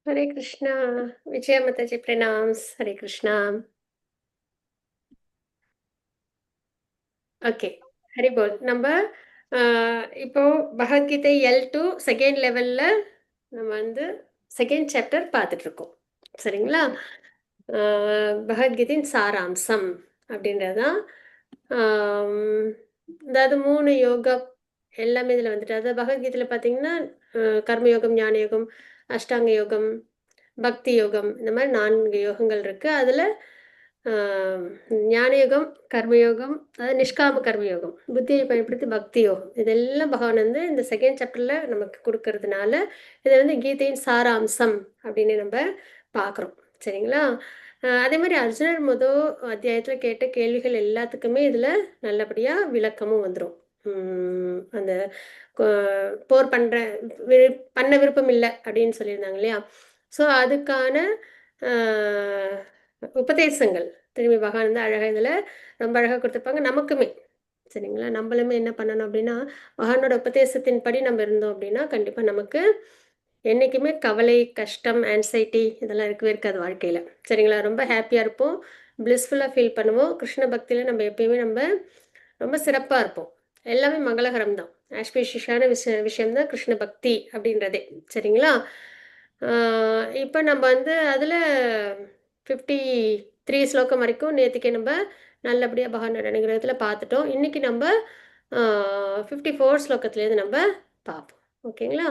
हरे कृष्णा विजय माता जी प्रणाम्स हरे कृष्णा ஓகே ஹரி போல் நம்ம இப்போ பகவத்கீதை L2 செகண்ட் லெவல்ல நம்ம வந்து செகண்ட் சாப்டர் பார்த்துட்டு இருக்கோம் சரிங்களா பகவத்கீதையின் சாராம்சம் அப்படின்றதான் அதாவது 3 யோகா எல்லாமே இதில் வந்துட்டு அதாவது பகவத்கீதையில் பார்த்தீங்கன்னா கர்மயோகம் ஞான யோகம் அஷ்டாங்க யோகம் பக்தி யோகம் இந்த மாதிரி 4 யோகங்கள் இருக்கு அதுல ஞான யோகம் கர்மயோகம் அதாவது நிஷ்காம கர்மயோகம் புத்தியை பயன்படுத்தி பக்தி யோகம் இதெல்லாம் பகவான் வந்து இந்த செகண்ட் சாப்டர்ல நமக்கு கொடுக்கறதுனால இதை வந்து கீதையின் சாராம்சம் அப்படின்னு நம்ம பார்க்குறோம் சரிங்களா அதே மாதிரி அர்ஜுனர் முதல் அத்தியாயத்தில் கேட்ட கேள்விகள் எல்லாத்துக்குமே இதில் நல்லபடியாக விளக்கமும் வந்துடும் அந்த போர் பண்ண விருப்பம் இல்லை அப்படின்னு சொல்லியிருந்தாங்க இல்லையா ஸோ அதுக்கான உபதேசங்கள் திரும்பி பகவான் வந்து அழகாக இதில் ரொம்ப அழகாக கொடுத்துருப்பாங்க நமக்குமே சரிங்களா நம்மளுமே என்ன பண்ணணும் அப்படின்னா பகவானோட உபதேசத்தின்படி நம்ம இருந்தோம் அப்படின்னா கண்டிப்பாக நமக்கு என்றைக்குமே கவலை கஷ்டம் ஆன்சைட்டி இதெல்லாம் இருக்கவே இருக்காது வாழ்க்கையில் சரிங்களா ரொம்ப ஹாப்பியாக இருப்போம் பிளிஸ்ஃபுல்லாக ஃபீல் பண்ணுவோம் கிருஷ்ண பக்தியில் நம்ம எப்பயுமே நம்ம ரொம்ப சிறப்பாக இருப்போம் எல்லாமே மங்களகரம் தான் ஆஸ்பிஷியஸான விஷயம்தான் கிருஷ்ண பக்தி அப்படின்றதே சரிங்களா இப்போ நம்ம வந்து அதில் 53 ஸ்லோகம் வரைக்கும் நேற்றுக்கே நம்ம நல்லபடியாக பகவானோட அனுகிரகத்தில் பார்த்துட்டோம் இன்றைக்கி நம்ம 54 ஸ்லோகத்துலேருந்து நம்ம பார்ப்போம் ஓகேங்களா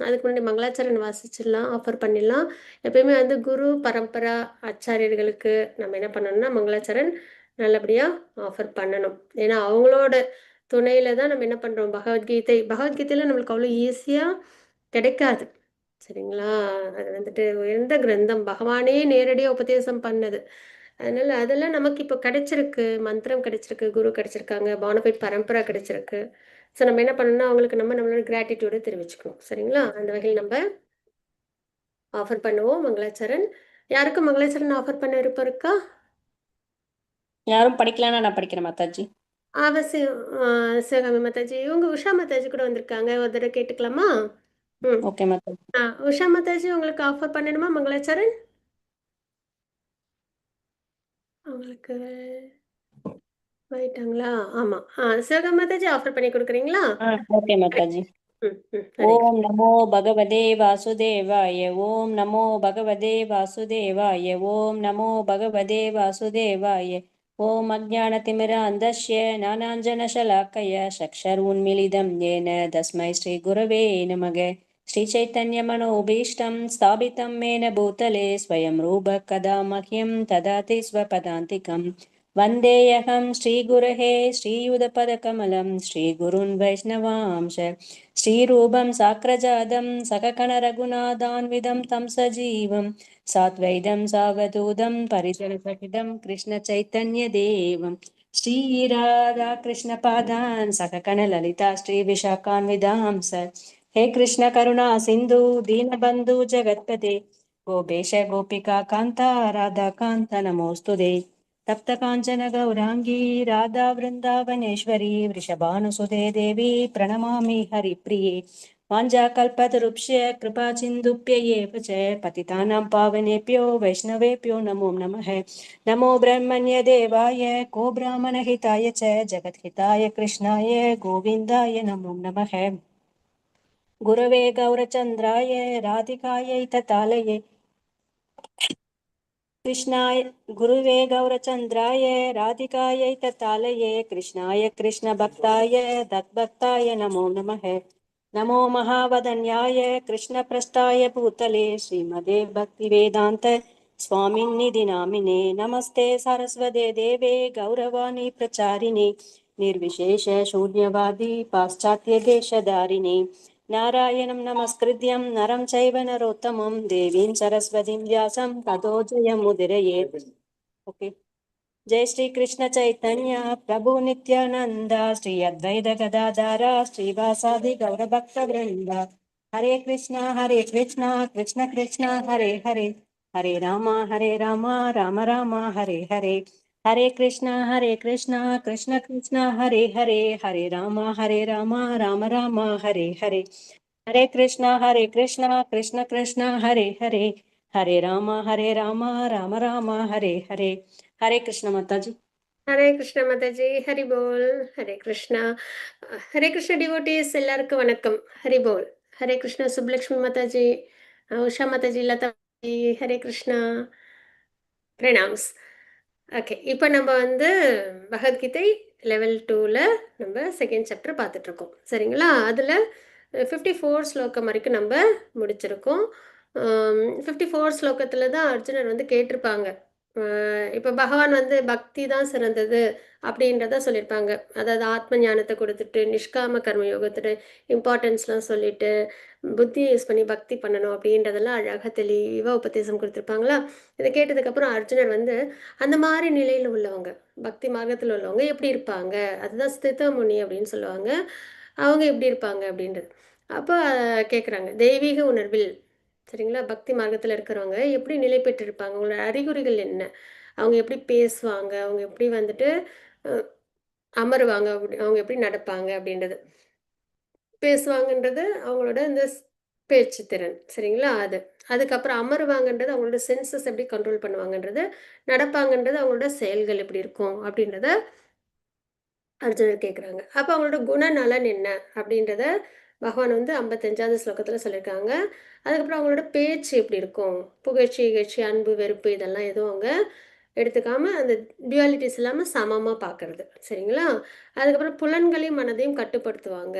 அதுக்கு முன்னாடி மங்களாச்சரண் வாசிச்சிடலாம் ஆஃபர் பண்ணிடலாம் எப்பயுமே வந்து குரு பரம்பரா ஆச்சாரியர்களுக்கு நம்ம என்ன பண்ணணும்னா மங்களாச்சரண் நல்லபடியாக ஆஃபர் பண்ணணும் ஏன்னா அவங்களோட துணையில் தான் நம்ம என்ன பண்ணுறோம் பகவத்கீதையில் நம்மளுக்கு அவ்வளோ ஈஸியாக கிடைக்காது சரிங்களா அது வந்துட்டு உயர்ந்த கிரந்தம் பகவானே நேரடியாக உபதேசம் பண்ணது அதனால அதெல்லாம் நமக்கு இப்போ கிடைச்சிருக்கு மந்திரம் கிடைச்சிருக்கு குரு கிடைச்சிருக்காங்க பானபைட் பரம்பரா கிடைச்சிருக்கு ஸோ நம்ம என்ன பண்ணணும்னா அவங்களுக்கு நம்மளோட கிராட்டிடியூட தெரிவிச்சுக்கணும் சரிங்களா அந்த வகையில் நம்ம ஆஃபர் பண்ணுவோம் மங்களாச்சரண் யாருக்கும் மங்களாச்சரண் ஆஃபர் பண்ண விருப்பம் இருக்கா யாரும் படிக்கலன்னா நான் படிக்கிறேன் மாதாஜி அவசியம் சிவகாமி மாதாஜி இவங்க உஷா மாதாஜி கூட வந்திருக்காங்க ஒரு தடவை கேட்டுக்கலாமா ஓகே மாதாஜி உஷா மாதாஜி உங்களுக்கு ஆஃபர் பண்ணணுமா மங்களாச்சரண் அவங்களுக்கு போயிட்டாங்களா ஆமா சிவகாமி மாதாஜி ஆஃபர் பண்ணி கொடுக்குறீங்களா ஓகே மாதாஜி ஓம் நமோ பகவதே வாசுதேவாய ஓம் நமோ பகவதே வாசுதேவாய ஓம் நமோ பகவதே வாசுதேவாய ஓம் அஜ்ஞானதிமிராந்தஸ்ய ஞானாஞ்சனசலாக்கய சக்ஷருன்மிலிதம் येन तस्मै श्रीगुरवे नमः श्रीचैतन्यमनोभीष्टं स्थापितं येन भूतले स्वयं रूपः कदा मह्यं ददाति स्वपदान्तिकम् वन्देऽहं श्रीगुरहे श्रीयुतपदकमलं श्रीगुरुन् वैष्णवांश श्रीरूपं साग्रजातं सककणरघुनाथान्वितं तं सजीवं साद्वैतं सावधूतं परिजनसहितं कृष्णचैतन्यदेवं श्रीराधाकृष्णपादान् सककणललिता श्रीविशाखान्वितांस हे कृष्ण करुणा सिन्धु दीनबन्धु जगत्पते गोपेश गोपिका कान्ता राधाकान्त नमोऽस्तुते तप्त काञ्चन गौरांगी राधा वृन्दावनेश्वरी वृषभानुसुते देवी प्रणमामि हरिप्रिये वाञ्छाकल्पतरुभ्य कृपासिन्धुभ्यैव च पतितानां पावनेभ्यो वैष्णवेभ्यो नमो नमः नमो ब्रह्मण्य देवाय को ब्राह्मणहिताय च जगद्हिताय कृष्णाय गोविन्दाय नमो नमः गुरवे गौरचन्द्राय राधिकायै ततालये कृष्णाय गुरुवे गौरचन्द्राय राधिकायै ततालये कृष्णाय कृष्णभक्ताय तद्भक्ताय नमो नमः नमो महावदन्याय कृष्णप्रस्थाय भूतले श्रीमदे भक्तिवेदान्त स्वामिन्निधि नामिने नमस्ते सरस्वते देवे गौरवाणी प्रचारिणे निर्विशेष शून्यवादी पाश्चात्य देशधारिणे नारायणं नमस्कृत्यं नरं चैव नरोत्तमं देवीं सरस्वतीं व्यासं ततो जयमुदीरयेत् ओके जय श्री कृष्ण चैतन्य प्रभु नित्यानंद श्री अद्वैत गदाधर श्रीवासादि गौरभक्तवृंद हरे कृष्णा कृष्ण कृष्ण हरे हरे हरे राम राम राम हरे हरे हरे कृष्णा कृष्ण कृष्ण हरे हरे हरे राम राम राम हरे हरे ஹரே கிருஷ்ணா கிருஷ்ண கிருஷ்ணா ஹரே ஹரே, ஹரே ராமா ராம ராம ஹரே ஹரே. ஹரே கிருஷ்ண மாதாஜி. ஹரே கிருஷ்ண மாதாஜி, ஹரி போல். ஹரே கிருஷ்ணா. ஹரே கிருஷ்ண டிவோட்டீஸ் எல்லாருக்கும் வணக்கம். ஹரி போல். ஹரே கிருஷ்ணா சுப்லக்ஷ்மி மாதாஜி, உஷா மாதாஜி, லதா மாதாஜி, ஹரே கிருஷ்ணா, பிரணாம்ஸ். ஓகே, இப்போ நம்ம வந்து பகவத்கீதை லெவல் 2ல் நம்ம செகண்ட் சாப்டர் பார்த்துட்ருக்கோம். சரிங்களா? அதில் 54 ஸ்லோகம் வரைக்கும் நம்ம முடிச்சிருக்கோம். 54 ஸ்லோகத்தில் தான் அர்ஜுனர் வந்து கேட்டிருப்பாங்க. இப்போ பகவான் வந்து பக்தி தான் சிறந்தது அப்படின்றத சொல்லியிருப்பாங்க. அதாவது ஆத்ம ஞானத்தை கொடுத்துட்டு நிஷ்காம கர்ம யோகத்தோட இம்பார்ட்டன்ஸ்லாம் சொல்லிட்டு புத்தி யூஸ் பண்ணி பக்தி பண்ணணும் அப்படின்றதெல்லாம் அழகாக தெளிவாக உபதேசம் கொடுத்துருப்பாங்களா. இதை கேட்டதுக்கப்புறம் அர்ஜுனர் வந்து அந்த மாதிரி நிலையில் உள்ளவங்க, பக்தி மார்க்கத்தில் உள்ளவங்க எப்படி இருப்பாங்க, அதுதான் ஸ்திதமுனி அப்படின்னு சொல்லுவாங்க, அவங்க எப்படி இருப்பாங்க அப்படின்றது. அப்போ கேட்குறாங்க, தெய்வீக உணர்வில், சரிங்களா, பக்தி மார்க்கத்தில் இருக்கிறவங்க எப்படி நிலை பெற்றிருப்பாங்க, அவங்களோட அறிகுறிகள் என்ன, அவங்க எப்படி பேசுவாங்க, அவங்க எப்படி வந்துட்டு அஹ், அமருவாங்க, அவங்க எப்படி நடப்பாங்க அப்படின்றது, பேசுவாங்கன்றது அவங்களோட இந்த பேச்சு திறன், சரிங்களா, அது. அதுக்கப்புறம் அமருவாங்கன்றது அவங்களோட சென்சஸ் எப்படி கண்ட்ரோல் பண்ணுவாங்கன்றது, நடப்பாங்கன்றது அவங்களோட செயல்கள் எப்படி இருக்கும் அப்படின்றத அர்ஜுனர் கேட்குறாங்க. அப்போ அவங்களோட குணநலன் என்ன அப்படின்றத பகவான் வந்து 55வது ஸ்லோகத்தில் சொல்லியிருக்காங்க. அதுக்கப்புறம் அவங்களோட பேச்சு எப்படி இருக்கும், புகழ்ச்சி இகழ்ச்சி அன்பு வெறுப்பு இதெல்லாம் எதுவும் அவங்க எடுத்துக்காம அந்த டியூவாலிட்டிஸ் இல்லாமல் சமமாக பார்க்கறது, சரிங்களா. அதுக்கப்புறம் புலன்களையும் மனதையும் கட்டுப்படுத்துவாங்க.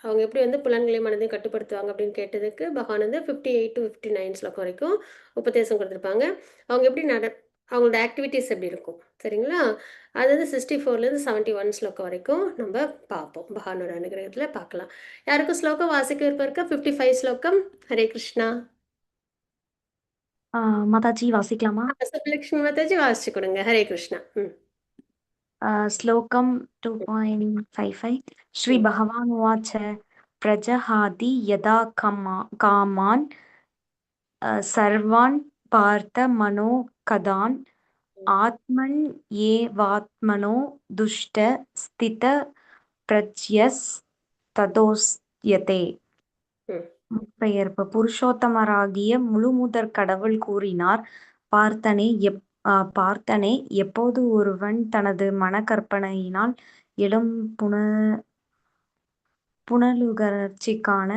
அவங்க எப்படி வந்து புலன்களையும் மனதையும் கட்டுப்படுத்துவாங்க அப்படின்னு கேட்டதுக்கு பகவான் வந்து 58 to 59 ஸ்லோகம் வரைக்கும் உபதேசம் கொடுத்துருப்பாங்க. அவங்க எப்படி அவங்களோட ஆக்டிவிட்டீஸ் எப்படி இருக்கும், சரிங்களா. அது வந்து 64லேருந்து 71 ஸ்லோகம் வரைக்கும் நம்ம பார்ப்போம். பகவானோட அனுகிரகத்தில் பார்க்கலாம். யாருக்கும் ஸ்லோகம் வாசிக்க விருப்பம் இருக்கா? 55 ஸ்லோகம். ஹரே கிருஷ்ணா. माताजी वासिकलामा। சுப்புலட்சுமி மாதாஜி வாசிச்சு கொடுங்க. ஹரே கிருஷ்ணா. ம். श्लोकं 2.55 श्री ம். भगवानुवाच प्रजहाति यदा कामान् सर्वान् पार्थ मनोगतान् आत्मन्येवात्मनो दुष्ट स्थितप्रज्ञस्ततोऽस्यते। ம். பெயர்ப்பு புருஷோத்தமராகிய முழுமுதற் கடவுள் கூறினார், பார்த்தனே, எப்போது ஒருவன் தனது மனக்கற்பனையினால் எழும் புனலுணர்ச்சிக்கான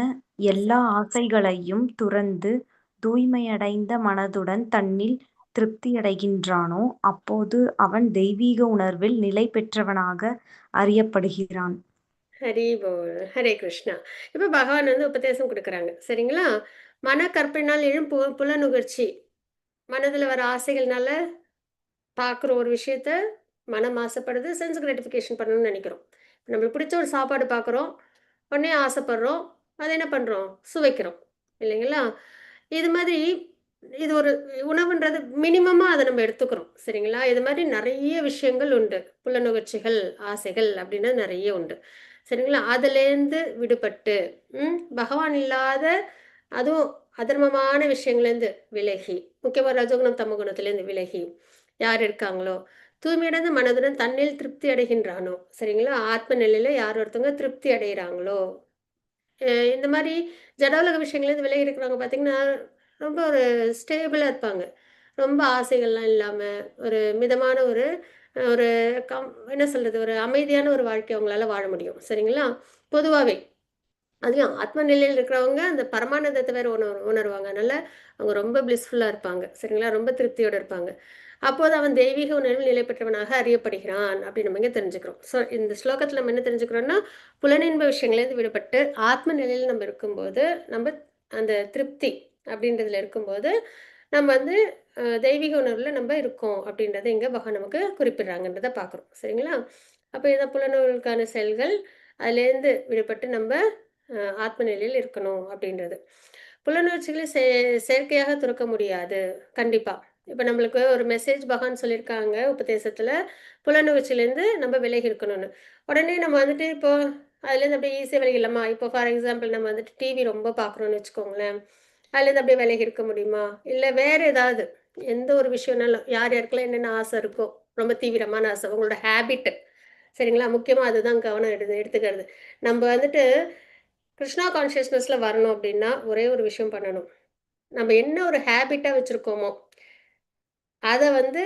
எல்லா ஆசைகளையும் துறந்து தூய்மையடைந்த மனதுடன் தன்னில் திருப்தியடைகின்றானோ, அப்போது அவன் தெய்வீக உணர்வில் நிலை பெற்றவனாக அறியப்படுகிறான். ஹரி போல். ஹரே கிருஷ்ணா. இப்போ பகவான் வந்து உபதேசம் கொடுக்குறாங்க, சரிங்களா. மனக்கற்பினால் எழும் புலனுகர்ச்சி, மனதில் வர ஆசைகள்னால பார்க்குற ஒரு விஷயத்த மனம் ஆசைப்படுது, சென்ஸ் கிராட்டிஃபிகேஷன் பண்ணணும்னு நினைக்கிறோம். நம்மளுக்கு பிடிச்ச ஒரு சாப்பாடு பார்க்குறோம், உடனே ஆசைப்படுறோம், அதை என்ன பண்ணுறோம், சுவைக்கிறோம், இல்லைங்களா. இது மாதிரி இது ஒரு உணவுன்றது மினிமமாக அதை நம்ம எடுத்துக்கிறோம், சரிங்களா. இது மாதிரி நிறைய விஷயங்கள் உண்டு, புலனுகர்ச்சிகள் ஆசைகள் அப்படின்றது நிறைய உண்டு, சரிங்களா. அதுலேருந்து விடுபட்டு பகவான் இல்லாத அதுவும் அதர்மமான விஷயங்கள்லேருந்து விலகி, முக்கியமாக ரஜோகுணம் தமகுணத்துலேருந்து விலகி யார் இருக்காங்களோ, தூய்மையடைந்த மனதுடன் தன்னில் திருப்தி அடைகின்றானோ, சரிங்களா, ஆத்ம நிலையில யார் ஒருத்தவங்க திருப்தி அடைகிறாங்களோ, இந்த மாதிரி ஜடோலக விஷயங்கள்லேருந்து விலகி இருக்கிறவங்க பார்த்தீங்கன்னா ரொம்ப ஒரு ஸ்டேபிளாக இருப்பாங்க. ரொம்ப ஆசைகள்லாம் இல்லாமல் ஒரு மிதமான ஒரு ஒரு என்ன சொல்கிறது, ஒரு அமைதியான ஒரு வாழ்க்கை அவங்களால வாழ முடியும், சரிங்களா. பொதுவாகவே அதுலயும் ஆத்ம நிலையில் இருக்கிறவங்க அந்த பரமானந்தத்தை வேற உணருவாங்க. அதனால அவங்க ரொம்ப பிளிஸ்ஃபுல்லா இருப்பாங்க. சரிங்களா? ரொம்ப திருப்தியோட இருப்பாங்க. அப்போது அவன் தெய்வீக உணர்வில் நிலை பெற்றவனாக அறியப்படுகிறான் அப்படின்னு நம்ம இங்க தெரிஞ்சுக்கிறோம். ஸோ இந்த ஸ்லோகத்துல நம்ம என்ன தெரிஞ்சுக்கிறோம்னா, புலனின்ப விஷயங்கள்லேருந்து விடுபட்டு ஆத்ம நிலையில் நம்ம இருக்கும்போது, நம்ம அந்த திருப்தி அப்படின்றதுல இருக்கும்போது, நம்ம வந்து தெய்வீக உணர்வுல நம்ம இருக்கோம் அப்படின்றத இங்க பகவான் நமக்கு குறிப்பிடுறாங்கன்றத பார்க்குறோம். சரிங்களா? அப்ப இதான் புலனுறவுக்கான செயல்கள். அதுலேருந்து விடுபட்டு நம்ம ஆத்ம நிலையில் இருக்கணும் அப்படின்றது. புலனுணர்ச்சிகளை செயற்கையாக துறக்க முடியாது. கண்டிப்பா. இப்ப நம்மளுக்கு ஒரு மெசேஜ் பகவான் சொல்லியிருக்காங்க உபதேசத்துல, புலனுணர்ச்சியிலேருந்து நம்ம விலகி இருக்கணும்னு. உடனே நம்ம வந்துட்டு இப்போ அதுலேருந்து அப்படியே ஈஸியா விலகிடலாமா? இப்போ ஃபார் எக்ஸாம்பிள் நம்ம வந்துட்டு டிவி ரொம்ப பார்க்குறோம்னு வச்சுக்கோங்களேன். அதுலேருந்து அப்படியே விலகி இருக்க முடியுமா? இல்ல வேற ஏதாவது எந்த ஒரு விஷயம்னாலும் யார் யாருக்கெல்லாம் என்னென்ன ஆசை இருக்கோ, ரொம்ப தீவிரமான ஆசை, உங்களோட ஹேபிட், சரிங்களா? முக்கியமா அதுதான் கவனம் எடுத்துக்கிறது. நம்ம வந்துட்டு கிருஷ்ணா கான்ஷியஸ்னஸ்ல வரணும் அப்படின்னா ஒரே ஒரு விஷயம் பண்ணணும். நம்ம என்ன ஒரு ஹேபிட்டா வச்சிருக்கோமோ அதை வந்து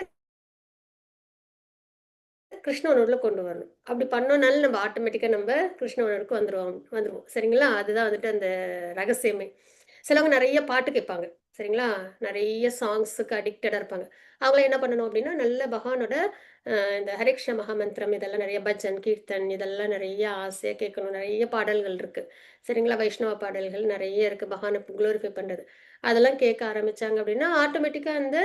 கிருஷ்ண உணர்வுல கொண்டு வரணும். அப்படி பண்ணோம்னால நம்ம ஆட்டோமேட்டிக்கா நம்ம கிருஷ்ண உணர்வுக்கு வந்துருவோம். சரிங்களா? அதுதான் வந்துட்டு அந்த ரகசியமே. சிலவங்க நெறைய பாட்டு கேட்பாங்க. சரிங்களா? நெறைய சாங்ஸுக்கு அடிக்டடா இருப்பாங்க. அவங்களாம் என்ன பண்ணணும் அப்படின்னா, நல்ல பகவானோட இந்த ஹரே கிருஷ்ண மகாமந்திரம் இதெல்லாம் நெறைய பஜன், கீர்த்தன் இதெல்லாம் நெறைய ஆசையா கேட்கணும். நெறைய பாடல்கள் இருக்கு. சரிங்களா? வைஷ்ணவ பாடல்கள் நெறைய இருக்கு. பகவான குளோரிஃபை பண்றது. அதெல்லாம் கேட்க ஆரம்பிச்சாங்க அப்படின்னா, ஆட்டோமேட்டிக்கா அந்த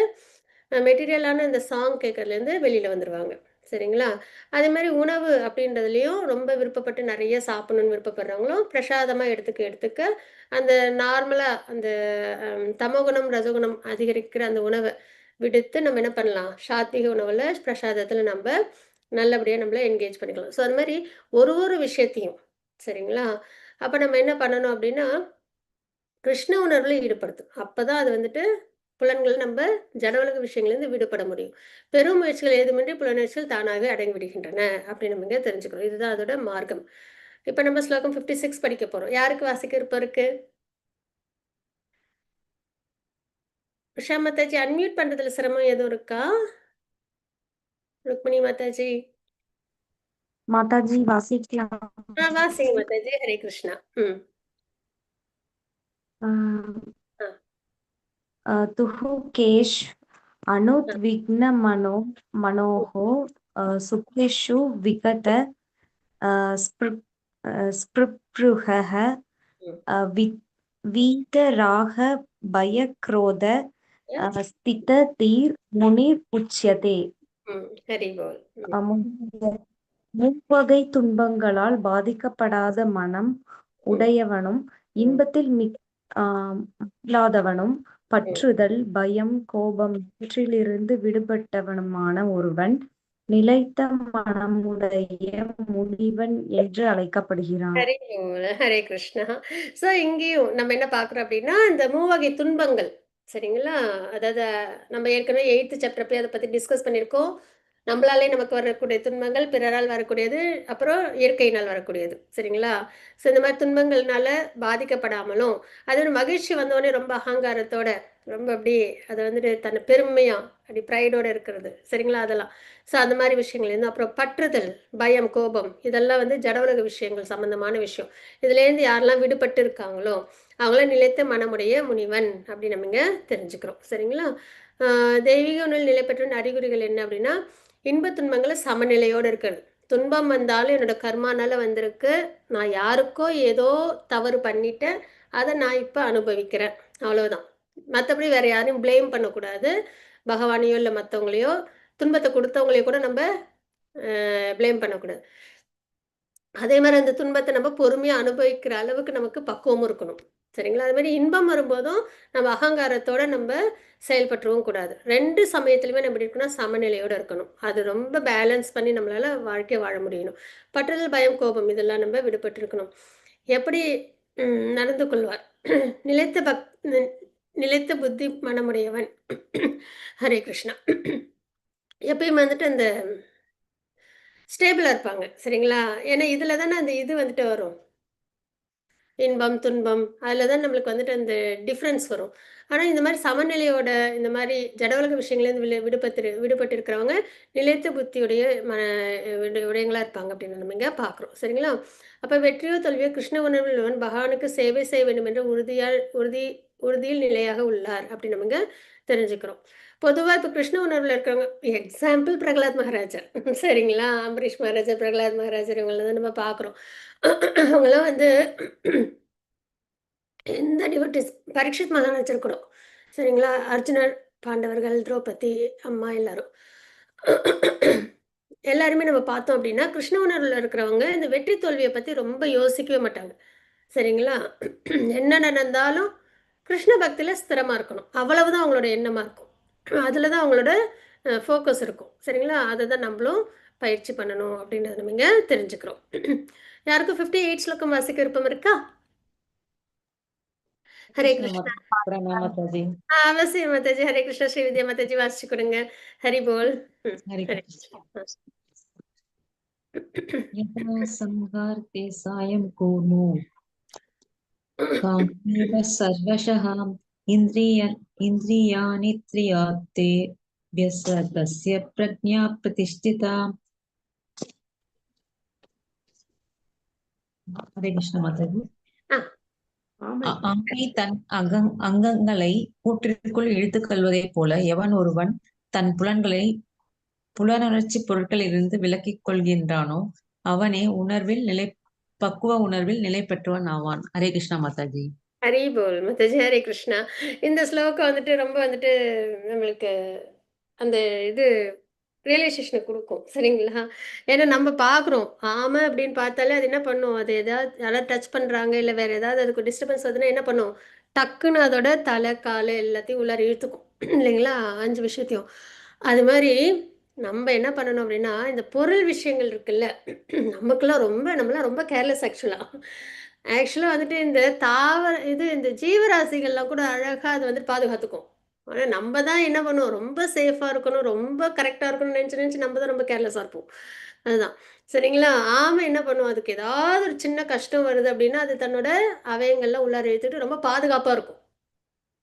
மெட்டீரியலான இந்த சாங் கேட்கறதுலேருந்து வெளியில வந்துருவாங்க. சரிங்களா? அதே மாரி உணவு அப்படின்றதுலயும் ரொம்ப விருப்பப்பட்டு நெறைய சாப்பிடணும்னு விருப்பப்படுறவங்களும், பிரசாதமா எடுத்துக்க அந்த நார்மலா அந்த தமோகுணம், ரஜோகுணம் அதிகரிக்கிற அந்த உணவ விடுத்து நம்ம என்ன பண்ணலாம்? சாத்வீக உணவுல பிரசாதத்துல நம்ப நல்லபடியா நம்மள என்கேஜ் பண்ணிக்கலாம். ஸோ அது மாரி ஒரு ஒரு விஷயத்தையும் சரிங்களா? அப்ப நம்ம என்ன பண்ணணும் அப்படின்னா, கிருஷ்ண உணர்வுல ஈடுபடுத்தணும். அப்பதான் அது வந்துட்டு புலன்கள் நம்ப ஜடவுலக விஷயங்கள்லேருந்து விடுபட முடியும். பெரும் முயற்சிகள் ஏதுமின்றி புலனுணர்ச்சிகள் தானாகவே அடங்கி விடுகின்றன அப்படின்னு நம்ம இங்க தெரிஞ்சுக்கிறோம். இதுதான் அதோட மார்க்கம். இப்ப நம்ம ஸ்லோகம் 56 படிக்க போறோம். யாருக்கு வாசிக்க விருப்பம் இருக்கு? உஷா மாதாஜி அன்மியூட் பண்றதுல சிரமம் எதுவும் இருக்கா? ருக்மிணி மாதாஜி. மாதாஜி வாசிக்கலாம். வாசிங்க மாதாஜி. ஹரே கிருஷ்ணா. ம். ஆ, துஹு கேஷ் ஆ, அனுத்விக்ன மனோः சுப்லேஷு விகத ஸ்பிருஹः ம். வீதராக பயக்ரோத ஸ்தித தீர் முனிர் உச்யதே. ம். ஹரி போல். ம். மூவகை துன்பங்களால் பாதிக்கப்படாத மனம் ம். உடையவனும் ம். இன்பத்தில் இல்லாதவனும் ம். பற்றுதல் பயம் கோபம் இவற்றிலிருந்து விடுபட்டவனுமான ஒருவன் நிலைத்த மனமுடைய முனிவன் என்று அழைக்கப்படுகிறான். ஹரி போல ஹரே கிருஷ்ணா. ஸோ இங்கேயும் நம்ம என்ன பார்க்குறோம் அப்படின்னா, இந்த மூவகை துன்பங்கள் சரிங்களா? அதாவது நம்ம ஏற்கனவே 8th சாப்டர் போய் அத பத்தி டிஸ்கஸ் பண்ணியிருக்கோம். நம்மளாலே நமக்கு வரக்கூடிய துன்பங்கள், பிறரால் வரக்கூடியது, அப்புறம் இயற்கையினால் வரக்கூடியது. சரிங்களா? ஸோ இந்த மாரி துன்பங்கள்னால பாதிக்கப்படாமலும், அது ஒரு மகிழ்ச்சி வந்தோனே ரொம்ப அகங்காரத்தோட, ரொம்ப அப்படியே அத வந்துட்டு தன்னை பெருமையா, அப்படி ப்ரைடோட இருக்கிறது. சரிங்களா? அதெல்லாம். ஸோ அந்த மாரி விஷயங்கள்லேருந்து, அப்புறம் பற்றுதல், பயம், கோபம் இதெல்லாம் வந்து ஜடவுலக விஷயங்கள் சம்பந்தமான விஷயம். இதுலேருந்து யாரெல்லாம் விடுபட்டு இருக்காங்களோ, அவங்களாம் நிலைத்த மனமுடைய முனிவன் அப்படி நம்ம இங்க தெரிஞ்சுக்கிறோம். சரிங்களா? தெய்வீக உணர்வில் நிலை பெற்றவன் அறிகுறிகள் என்ன அப்படின்னா, இன்ப துன்பங்கள சமநிலையோட இருக்கிறது. துன்பம் வந்தாலும் என்னோட கர்மானால வந்திருக்கு. நான் யாருக்கோ ஏதோ தவறு பண்ணிட்டேன். அத நான் இப்ப அனுபவிக்கிறேன். அவ்வளவுதான். மத்தபடி வேற யாரையும் ப்ளேம் பண்ணக்கூடாது. பகவானையோ, இல்ல மத்தவங்களையோ, துன்பத்த குடுத்தவங்களையோ கூட நம்ப ப்ளேம் பண்ணக்கூடாது. அதே மாரி அந்த துன்பத்த நம்ம பொறுமையா அனுபவிக்கிற அளவுக்கு நமக்கு பக்குவமும் இருக்கணும். சரிங்களா? அது மாரி இன்பம் வரும்போதும் நம்ம அகங்காரத்தோட நம்ப செயல்பற்றவும் கூடாது. 2 சமயத்திலுமே நம்ம எப்படி இருக்கணும்னா, சமநிலையோட இருக்கணும். அது ரொம்ப பேலன்ஸ் பண்ணி நம்மளால வாழ்க்கைய வாழ முடியணும். பற்றுதல், பயம், கோபம் இதெல்லாம் நம்ம விடுபட்டு இருக்கணும். எப்படி நடந்து கொள்வார்? நிலைத்த நி நிலைத்த புத்தி மனமுடையவன். ஹரே கிருஷ்ணா. எப்பயும் வந்துட்டு அந்த ஸ்டேபிளா இருப்பாங்க. சரிங்களா? ஏன்னா இதுல தானே அந்த இது வந்துட்டு வரும். இன்பம், துன்பம் அதுல தான் நம்மளுக்கு வந்துட்டு அந்த டிஃபரன்ஸ் வரும். ஆனா இந்த மாரி சமநிலையோட இந்த மாரி ஜடவுலக விஷயங்கள்லேருந்து விடுபட்டு இருக்கிறவங்க, நிலைத்த புத்தியுடைய உடையங்களா இருப்பாங்க அப்படின்னு நம்ம இங்க பார்க்குறோம். சரிங்களா? அப்ப வெற்றியோ தோல்வியோ கிருஷ்ண உணர்வில் உள்ளவன் பகவானுக்கு சேவை செய்ய வேண்டும் என்ற உறுதியில் நிலையாக உள்ளார் அப்படின்னு நம்ம இங்க தெரிஞ்சுக்கிறோம். பொதுவா இப்ப கிருஷ்ண உணர்வுல இருக்கிறவங்க எக்ஸாம்பிள் பிரகலாத் மகாராஜர். சரிங்களா? அம்பரீஷ் மகாராஜர், பிரகலாத் மகாராஜர் இவங்கள தான் நம்ம பார்க்குறோம். அவங்கலாம் வந்து எந்த டிவோட்டீஸ் பரீட்சித் மகாராஜர் கூட. சரிங்களா? அர்ஜுனர், பாண்டவர்கள், திரௌபதி, அம்மா எல்லாரும். எல்லாருமே நம்ம பார்த்தோம் அப்படின்னா, கிருஷ்ண உணர்வுல இருக்கிறவங்க இந்த வெற்றி தோல்விய பத்தி ரொம்ப யோசிக்கவே மாட்டாங்க. சரிங்களா? என்ன நடந்தாலும் கிருஷ்ண பக்தியில ஸ்திரமா இருக்கணும். அவ்வளவுதான் அவங்களோட எண்ணமா இருக்கும். அதுல தான் அவங்களோட ஃபோக்கஸ் இருக்கும். சரிங்களா? அத தான் நம்பளும் பயிற்சி பண்ணணும் அப்படின்றத நம்ம இங்க தெரிஞ்சுக்கிறோம். யாருக்கும் 58 ஸ்லோகம் வாசிக்க விருப்பம் இருக்கா? ஹரே கிருஷ்ண கிருஷ்ணா. பிரணாமதாஜி. அவசியம் மாதாஜி. ஹரே கிருஷ்ணா. ஸ்ரீவித்யா மாதாஜி வாசிச்சு கொடுங்க. ஹரி போல். ஹரே ஹரே கிருஷ்ண. கிருஷ்ணா. யதா சம்ஹார்த்தே சாயம் கூர்மோ कामेव सर्वशः इन्द्रिय इन्द्रियाणीन्द्रियार्थेभ्यस्तस्य प्रज्ञा प्रतिष्ठिता हरे कृष्ण माताजी ஆ ஆமை தன் அங்கங்களை கூற்றிற்குள் இழுத்துக் கொள்வதைப் போல எவன் ஒருவன் தன் புலனுணர்ச்சி பொருட்களிலிருந்து விலக்கிக் கொள்கின்றானோ அவனே பக்குவ உணர்வில் நிலை பெற்றவன் ஆவான். ஹரே கிருஷ்ணா மாதாஜி. ஹரி போல் மாதாஜி, ஹரே கிருஷ்ணா. இந்த ஸ்லோகம் வந்துட்டு ரொம்ப வந்துட்டு நம்மளுக்கு அந்த இது ரியலைசேஷனை கொடுக்கும், சரிங்களா? ஏன்னா நம்ம பார்க்குறோம் ஆமை அப்படின்னு பார்த்தாலே அது என்ன பண்ணும், அது யாராவது டச் பண்ணுறாங்க இல்லை வேற ஏதாவது அதுக்கு டிஸ்டர்பன்ஸ் வருதுன்னா என்ன பண்ணும், டக்குன்னு அதோட தலை காலை எல்லாத்தையும் உள்ளார இழுத்துக்கும் இல்லைங்களா, 5 விஷயத்தையும். அது மாதிரி நம்ம என்ன பண்ணணும் அப்படின்னா, இந்த பொருள் விஷயங்கள் இருக்குல்ல, நம்மளாம் ரொம்ப கேர்லெஸ் ஆக்சுவலாக வந்துட்டு இந்த இந்த ஜீவராசிகள்லாம் கூட அழகாக அது வந்து பாதுகாத்துக்கும். ஆனால் நம்ம தான் என்ன பண்ணுவோம், ரொம்ப சேஃபாக இருக்கணும், ரொம்ப கரெக்டாக இருக்கணும்னு நினச்சி நம்ம தான் ரொம்ப கேர்லெஸ்ஸாக இருப்போம். அதுதான், சரிங்களா? ஆமை என்ன பண்ணும், அதுக்கு ஏதாவது ஒரு சின்ன கஷ்டம் வருது அப்படின்னா அது தன்னோட அவயங்கள்லாம் உள்ளார இழுத்துட்டு ரொம்ப பாதுகாப்பாக இருக்கும்.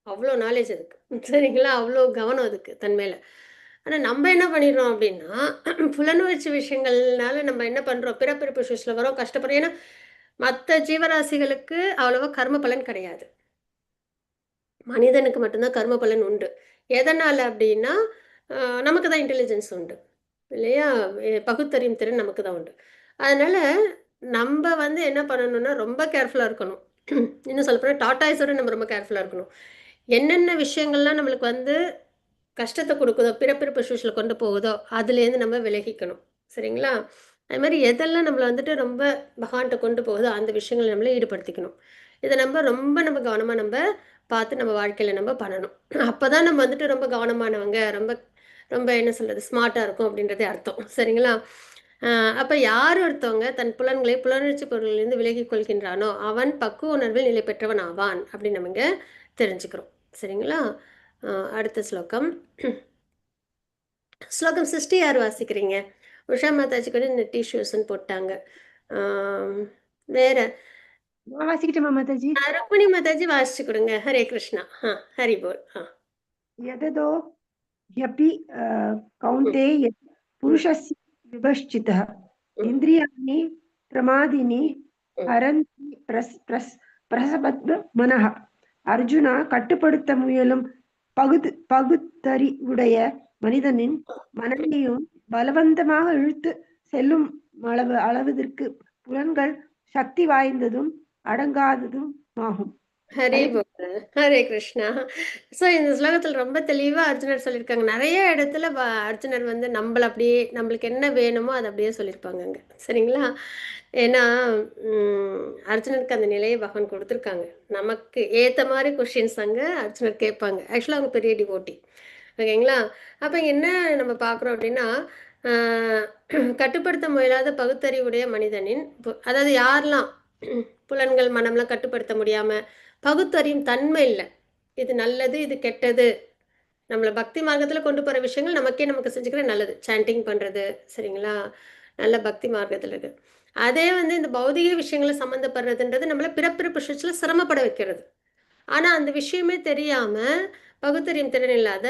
அவ்வளோ நாலேஜ் அதுக்கு, சரிங்களா? அவ்வளோ கவனம் அதுக்கு தன் மேலே. ஆனால் நம்ம என்ன பண்ணிடுறோம் அப்படின்னா, புலனுணர்ச்சி விஷயங்கள்னால நம்ம என்ன பண்ணுறோம், பிறப்பிறப்பு சுவிச்சில் வரோம், கஷ்டப்படுறோம். ஏன்னா மற்ற ஜீவராசிகளுக்கு அவ்வளவா கர்ம பலன் கிடையாது, மனிதனுக்கு மட்டும்தான் கர்ம பலன் உண்டு. எதனால் அப்படின்னா நமக்கு தான் இன்டெலிஜென்ஸ் உண்டு இல்லையா, பகுத்தறியும் திறன் நமக்கு தான் உண்டு. அதனால் நம்ம வந்து என்ன பண்ணணும்னா ரொம்ப கேர்ஃபுல்லாக இருக்கணும். இன்னும் சொல்லப்போனால் டாட்டாய்ஸோட நம்ம ரொம்ப கேர்ஃபுல்லாக இருக்கணும். என்னென்ன விஷயங்கள்லாம் நம்மளுக்கு வந்து கஷ்டத்தை கொடுக்குதோ, பிறப்பிறப்பு சூழலில் கொண்டு போகுதோ அதுலேருந்து நம்ம விலகிக்கணும், சரிங்களா? அது மாதிரி எதெல்லாம் நம்மளை வந்துட்டு ரொம்ப பகவான்கிட்ட கொண்டு போகுதோ அந்த விஷயங்களை நம்மளை ஈடுபடுத்திக்கணும். இதை ரொம்ப கவனமாக நம்ம பார்த்து நம்ம வாழ்க்கையில் நம்ம பண்ணணும். அப்போ தான் நம்ம வந்துட்டு ரொம்ப கவனமானவங்க, ரொம்ப ரொம்ப என்ன சொல்கிறது, ஸ்மார்ட்டாக இருக்கும் அப்படின்றதே அர்த்தம், சரிங்களா? அப்போ யார் ஒருத்தவங்க தன் புலனுணர்ச்சி பொருளிலிருந்து விலகி கொள்கின்றானோ அவன் பக்குவ உணர்வில் நிலை பெற்றவன் ஆவான் அப்படின்னு நம்ம இங்கே தெரிஞ்சுக்கிறோம், சரிங்களா? அடுத்த ஸ்லோகம். ஸ்லோகம் 60 யார் வாசிக்கிறீங்க? உஷா மாதாஜி கூட இந்த டிஷ்யூஸ்ன்னு போட்டாங்க. வேற நான் வாசிக்கிட்டேமா மாதாஜி? ருக்மிணி மாதாஜி வாசிச்சு கொடுங்க. ஹரே கிருஷ்ணா. ஹரி போல். यददो ह्यपि कौन्तेय पुरुषस्य विभश्चितः इन्द्रियाणि प्रमादिनि हरन्ति பிரசபத்மனः. அர்ஜுனா, கட்டுப்படுத்த முயலும் பகுத்தறிவுடைய மனிதனின் மனதையும் பலவந்தமாக இழுத்து செல்லும் அளவிற்கு புலன்கள் சக்தி வாய்ந்ததும் அடங்காததும் ஆகும். ஹரே போல். ஹரே கிருஷ்ணா. ஸோ இந்த ஸ்லோகத்தில் ரொம்ப தெளிவாக அர்ஜுனர் சொல்லியிருக்காங்க. நிறைய இடத்துல அர்ஜுனர் வந்து நம்மளுக்கு என்ன வேணுமோ அதை அப்படியே சொல்லியிருப்பாங்க அங்கே, சரிங்களா? ஏன்னா அர்ஜுனருக்கு அந்த நிலையை பகவான் கொடுத்துருக்காங்க. நமக்கு ஏற்ற மாதிரி கொஷின்ஸ் அங்கே அர்ஜுனர் கேட்பாங்க. ஆக்சுவலாக அவங்க பெரிய டிவோட்டி, ஓகேங்களா? அப்போ என்ன நம்ம பார்க்குறோம் அப்படின்னா, கட்டுப்படுத்த முயலாத பகுத்தறிவுடைய மனிதனின் அதாவது யாரெல்லாம் புலன்கள் மனம்லாம் கட்டுப்படுத்த முடியாமல் பகுத்தறியும் தன்மை இல்லை, இது நல்லது இது கெட்டது, நம்மளை பக்தி மார்க்கத்தில் கொண்டு போகிற விஷயங்கள் நமக்கு செஞ்சுக்கிற நல்லது, சாண்டிங் பண்ணுறது, சரிங்களா? நல்ல பக்தி மார்க்கத்தில் இருக்குது. அதே வந்து இந்த பௌதிக விஷயங்களை சம்மந்தப்படுறதுன்றது நம்மளை பிறப்பிறப்பு சுழற்சியில் சிரமப்பட வைக்கிறது. ஆனால் அந்த விஷயமே தெரியாமல் பகுத்தறியும் திறன் இல்லாத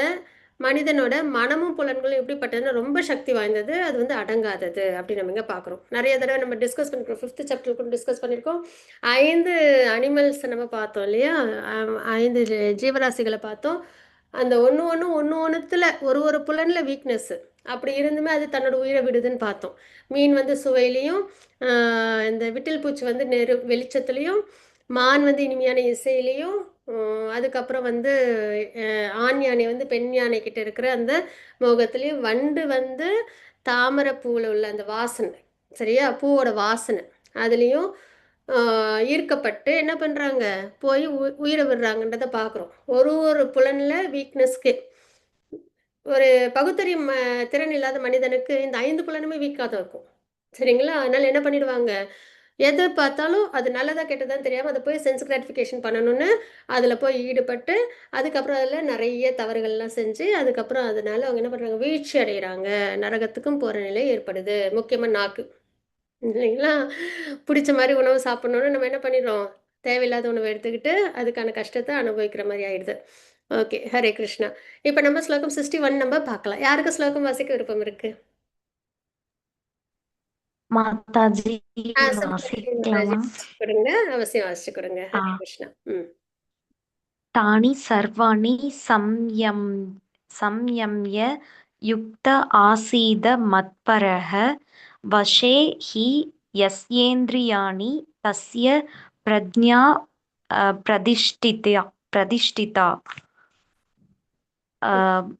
மனிதனோட மனமும் புலன்களும் எப்படிப்பட்டதுன்னா ரொம்ப சக்தி வாய்ந்தது, அது வந்து அடங்காதது அப்படி நம்ம இங்கே பார்க்குறோம். நிறைய தடவை நம்ம டிஸ்கஸ் பண்ணிருக்கோம், 5th சாப்டர் கூட டிஸ்கஸ் பண்ணியிருக்கோம். 5 அனிமல்ஸை நம்ம பார்த்தோம் இல்லையா, 5 ஜீவராசிகளை பார்த்தோம். அந்த ஒன்றுத்தில் ஒரு புலனில் வீக்னஸ்ஸு அப்படி இருந்துமே அது தன்னோட உயிரை விடுதுன்னு பார்த்தோம். மீன் வந்து சுவையிலையும், இந்த விட்டில் பூச்சி வந்து வெளிச்சத்துலேயும், மான் வந்து இனிமையான இசையிலையும், அதுக்கப்புறம் வந்து ஆண் யானை வந்து பெண் யானை கிட்ட இருக்கிற அந்த மோகத்துலேயும், வண்டு வந்து தாமரை பூவில் உள்ள அந்த வாசனை, சரியா, பூவோட வாசனை அதுலேயும் ஈர்க்கப்பட்டு என்ன பண்ணுறாங்க, போய் உயிரை விடுறாங்கன்றதை பார்க்குறோம். ஒரு புலனில் வீக்னஸ்க்கு ஒரு பகுத்தறியும் திறன் இல்லாத மனிதனுக்கு இந்த 5 புலனுமே வீக்காக தான் இருக்கும், சரிங்களா? அதனால் என்ன பண்ணிடுவாங்க, எது பார்த்தாலும் அது நல்லதா கெட்டதான்னு தெரியாமல் அதை போய் சென்ஸ் கிராட்டிஃபிகேஷன் பண்ணணும்னு அதில் போய் ஈடுபட்டு அதுக்கப்புறம் அதில் நிறைய தவறுகள்லாம் செஞ்சு அதுக்கப்புறம் அதனால அவங்க என்ன பண்ணுறாங்க, வீழ்ச்சி அடைகிறாங்க, நரகத்துக்கும் போகிற நிலை ஏற்படுது. முக்கியமாக நாக்கு, இல்லைங்களா? பிடிச்ச மாதிரி உணவு சாப்பிட்ணுன்னு நம்ம என்ன பண்ணிடுறோம், தேவையில்லாத உணவை எடுத்துக்கிட்டு அதுக்கான கஷ்டத்தை அனுபவிக்கிற மாதிரி ஆயிடுது. ஓகே, ஹரே கிருஷ்ணா. இப்போ நம்ம ஸ்லோகம் 61 நம்ம பார்க்கலாம். யாருக்கு ஸ்லோகம் வாசிக்க விருப்பம் இருக்கு? மாதாஜி சுப்பிரமணியன் மாதாஜி வாசிக்கலாமா? வாசிச்சு கொடுங்க, அவசியம் வாசிச்சு கொடுங்க. ஆ. ஹரே கிருஷ்ணா. தானி சர்வாணி சம்யம்ய யுக்த ஆசீத மத்பரः வசே ஹி யஸ்யேந்திரியாணி தஸ்ய பிரஜ்ஞா பிரதிஷ்டிதா.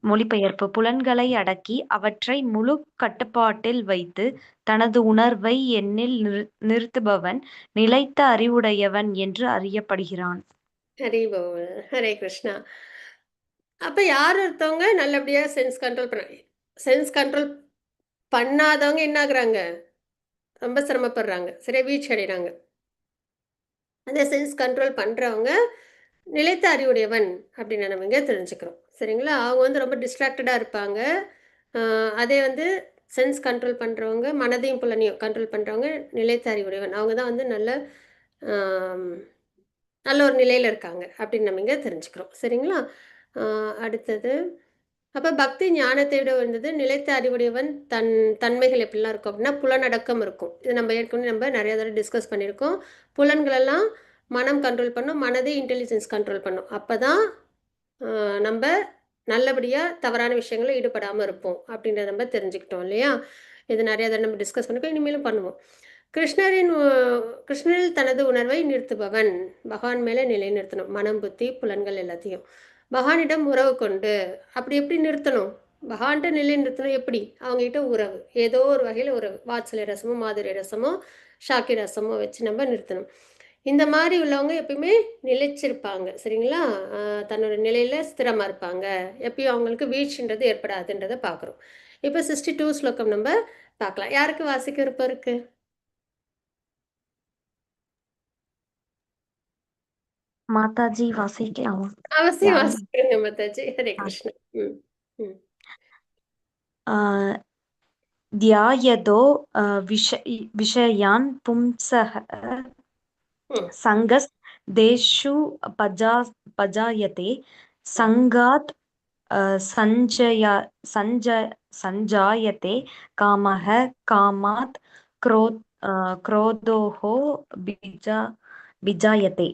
மொழிபெயர்ப்பு: புலன்களை அடக்கி அவற்றை முழு கட்டுப்பாட்டில் வைத்து தனது உணர்வை எண்ணில் நிறுத்துபவன் நிலைத்த அறிவுடையவன் என்று அறியப்படுகிறான். ஹரி போல். ஹரே கிருஷ்ணா. அப்ப யார் ஒருத்தவங்க நல்லபடியா சென்ஸ் கண்ட்ரோல் பண்ணாதவங்க என்ன ஆகுறாங்க? ரொம்ப சிரமப்படுறாங்க, சரியா வீழ்ச்சி அடைகிறாங்க. அந்த சென்ஸ் கண்ட்ரோல் பண்றவங்க நிலைத்த அறிவுடையவன் அப்படின்னு நம்ம இங்க தெரிஞ்சுக்கிறோம். சரிங்களா? அவங்க வந்து ரொம்ப டிஸ்ட்ராக்டடாக இருப்பாங்க. அதே வந்து சென்ஸ் கண்ட்ரோல் பண்ணுறவங்க, மனதையும் புலனையும் கண்ட்ரோல் பண்ணுறவங்க நிலைத்த அறிவுடையவன். அவங்க தான் வந்து நல்ல நல்ல ஒரு நிலையில் இருக்காங்க அப்படின்னு நம்ம இங்கே தெரிஞ்சுக்கிறோம். சரிங்களா? அடுத்தது, அப்போ பக்தி ஞானத்தை விட வந்தது நிலைத்த அறிவுடையவன் தன்மைகள் எப்படிலாம் இருக்கும் அப்படின்னா புலனடக்கம் இருக்கும். இது நம்ம ஏற்கனவே நம்ம நிறைய தடவை டிஸ்கஸ் பண்ணியிருக்கோம். புலன்களெல்லாம் மனம் கண்ட்ரோல் பண்ணும், மனதை இன்டெலிஜென்ஸ் கண்ட்ரோல் பண்ணும். அப்போ தான் நம்ம நல்லபடியாக தவறான விஷயங்களில் ஈடுபடாமல் இருப்போம் அப்படின்றத நம்ம தெரிஞ்சுக்கிட்டோம் இல்லையா? இது நிறைய தடவை நம்ம டிஸ்கஸ் பண்ணிருக்கோம், இனிமேலும் பண்ணுவோம். கிருஷ்ணரில் தனது உணர்வை நிறுத்துபவன், பகவான் மேலே நிலைநிறுத்தணும் மனம், புத்தி, புலன்கள் எல்லாத்தையும். பகவானிடம் உறவு கொண்டு, அப்படி எப்படி நிறுத்தணும்? பகவான்கிட்ட நிலை நிறுத்தணும் எப்படி? அவங்ககிட்ட உறவு, ஏதோ ஒரு வகையில் உறவு, வாத்சல்ய ரசமோ மாதுரிய ரசமோ ஷாக்கி ரசமோ வச்சு நம்ம நிறுத்தணும். இந்த மாதிரி உள்ளவங்க எப்பயுமே நிலைச்சிருப்பாங்க. சரிங்களா? தன்னோட நிலையில ஸ்திரமா இருப்பாங்க. எப்பயும் அவங்களுக்கு வீழ்ச்சின்றது ஏற்படாதுன்றதை பார்க்குறோம். இப்போ 62 ஸ்லோகம் நம்ம பார்க்கலாம். யாருக்கு வாசிக்க விருப்பம் இருக்கு? மாதாஜி வாசிக்கலாமா? அவசியம் வாசிக்கிறேங்க மாதாஜி. ஹரே கிருஷ்ணா. தியாயதோ விஷயான் பும்சः சங்கஸ் தேஷு பஜாயதே சங்காத் சஞ்சாயதே காமः காமாத் क्रोधोः பிஜாயதே.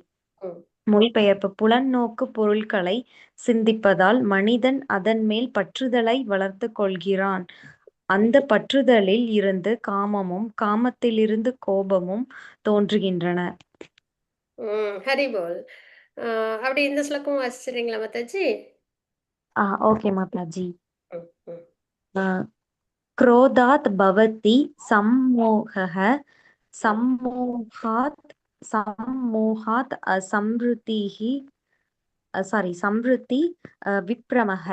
மொழிபெயர்ப்பு: புலன்னோக்கு பொருள்களை சிந்திப்பதால் மனிதன் அதன் மேல் பற்றுதலை வளர்த்து கொள்கிறான். அந்த பற்றுதலில் இருந்து காமமும் காமத்திலிருந்து கோபமும் தோன்றுகின்றன. ஹரிபோல். அப்படி இந்த ஸ்லோகம் வாசிச்சிடுறீங்களா மாதாஜி? ஓகே மாதாஜி. क्रोधात् भवति सम्मोहः सम्मोहात् समृद्धि विभ्रमः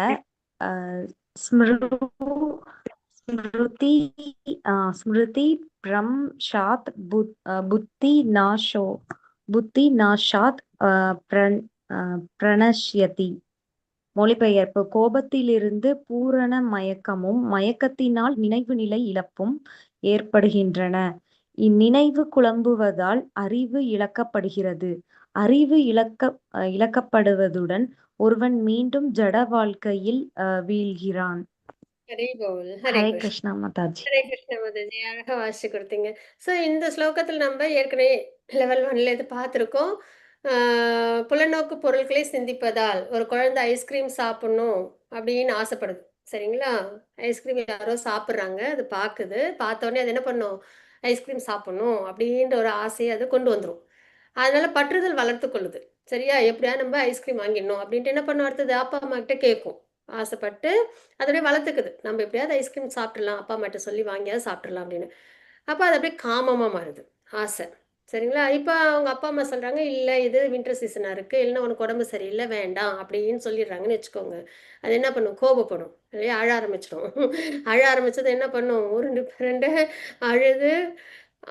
स्मृति भ्रंशात् बुद्धिनाशात् प्रणश्यति. மொழிபெயர்ப்பு: கோபத்திலிருந்து பூரண மயக்கமும் மயக்கத்தினால் நினைவு நிலை இழப்பும் ஏற்படுகின்றன. இந்நினைவு குழம்புவதால் அறிவு இழக்கப்படுகிறது. அறிவு இழக்கப்படுவதுடன் ஒருவன் மீண்டும் ஜட வாழ்க்கையில் வீழ்கிறான். ஹரே கிருஷ்ணா மாதாஜி. ஹரே கிருஷ்ணா மாதாஜி, அழகா வாசிச்சு கொடுத்தீங்க. ஸோ இந்த ஸ்லோகத்தில் நம்ம ஏற்கனவே லெவல் 1ல இது பார்த்துருக்கோம். புலநோக்கு பொருட்களை சிந்திப்பதால் ஒரு குழந்தை ஐஸ்கிரீம் சாப்பிடணும் அப்படின்னு ஆசைப்படுது. சரிங்களா? ஐஸ்கிரீம் யாரோ சாப்பிட்றாங்க, அது பார்க்குது. பார்த்தோடனே அது என்ன பண்ணும்? ஐஸ்கிரீம் சாப்பிடணும் அப்படின்ற ஒரு ஆசையை அது கொண்டு வந்துடும். அதனால பற்றுதல் வளர்த்து கொள்ளுது. சரியா? எப்படியா நம்ம ஐஸ்கிரீம் வாங்கிடணும் அப்படின்ட்டு என்ன பண்ணும்? அடுத்தது அப்பா அம்மா கிட்ட கேட்கும். ஆசைப்பட்டு அதோடய வளர்த்துக்குது. நம்ம எப்படியாவது ஐஸ்கிரீம் சாப்பிட்றலாம், அப்பா அம்மாட்ட சொல்லி வாங்கியாவது சாப்பிட்றலாம் அப்படின்னு. அப்போ அது அப்படியே காமமாக மாறுது, ஆசை. சரிங்களா? இப்போ அவங்க அப்பா அம்மா சொல்கிறாங்க, இல்லை இது வின்டர் சீசனாக இருக்குது, இல்லைன்னா உனக்கு உடம்பு சரியில்லை, வேண்டாம் அப்படின்னு சொல்லிடுறாங்கன்னு வச்சுக்கோங்க. அது என்ன பண்ணும்? கோபப்படும் இல்லையா? அழ ஆரம்பிச்சிடும். அழ ஆரம்பித்தது என்ன பண்ணும்? உருண்டு ரெண்டு அழுது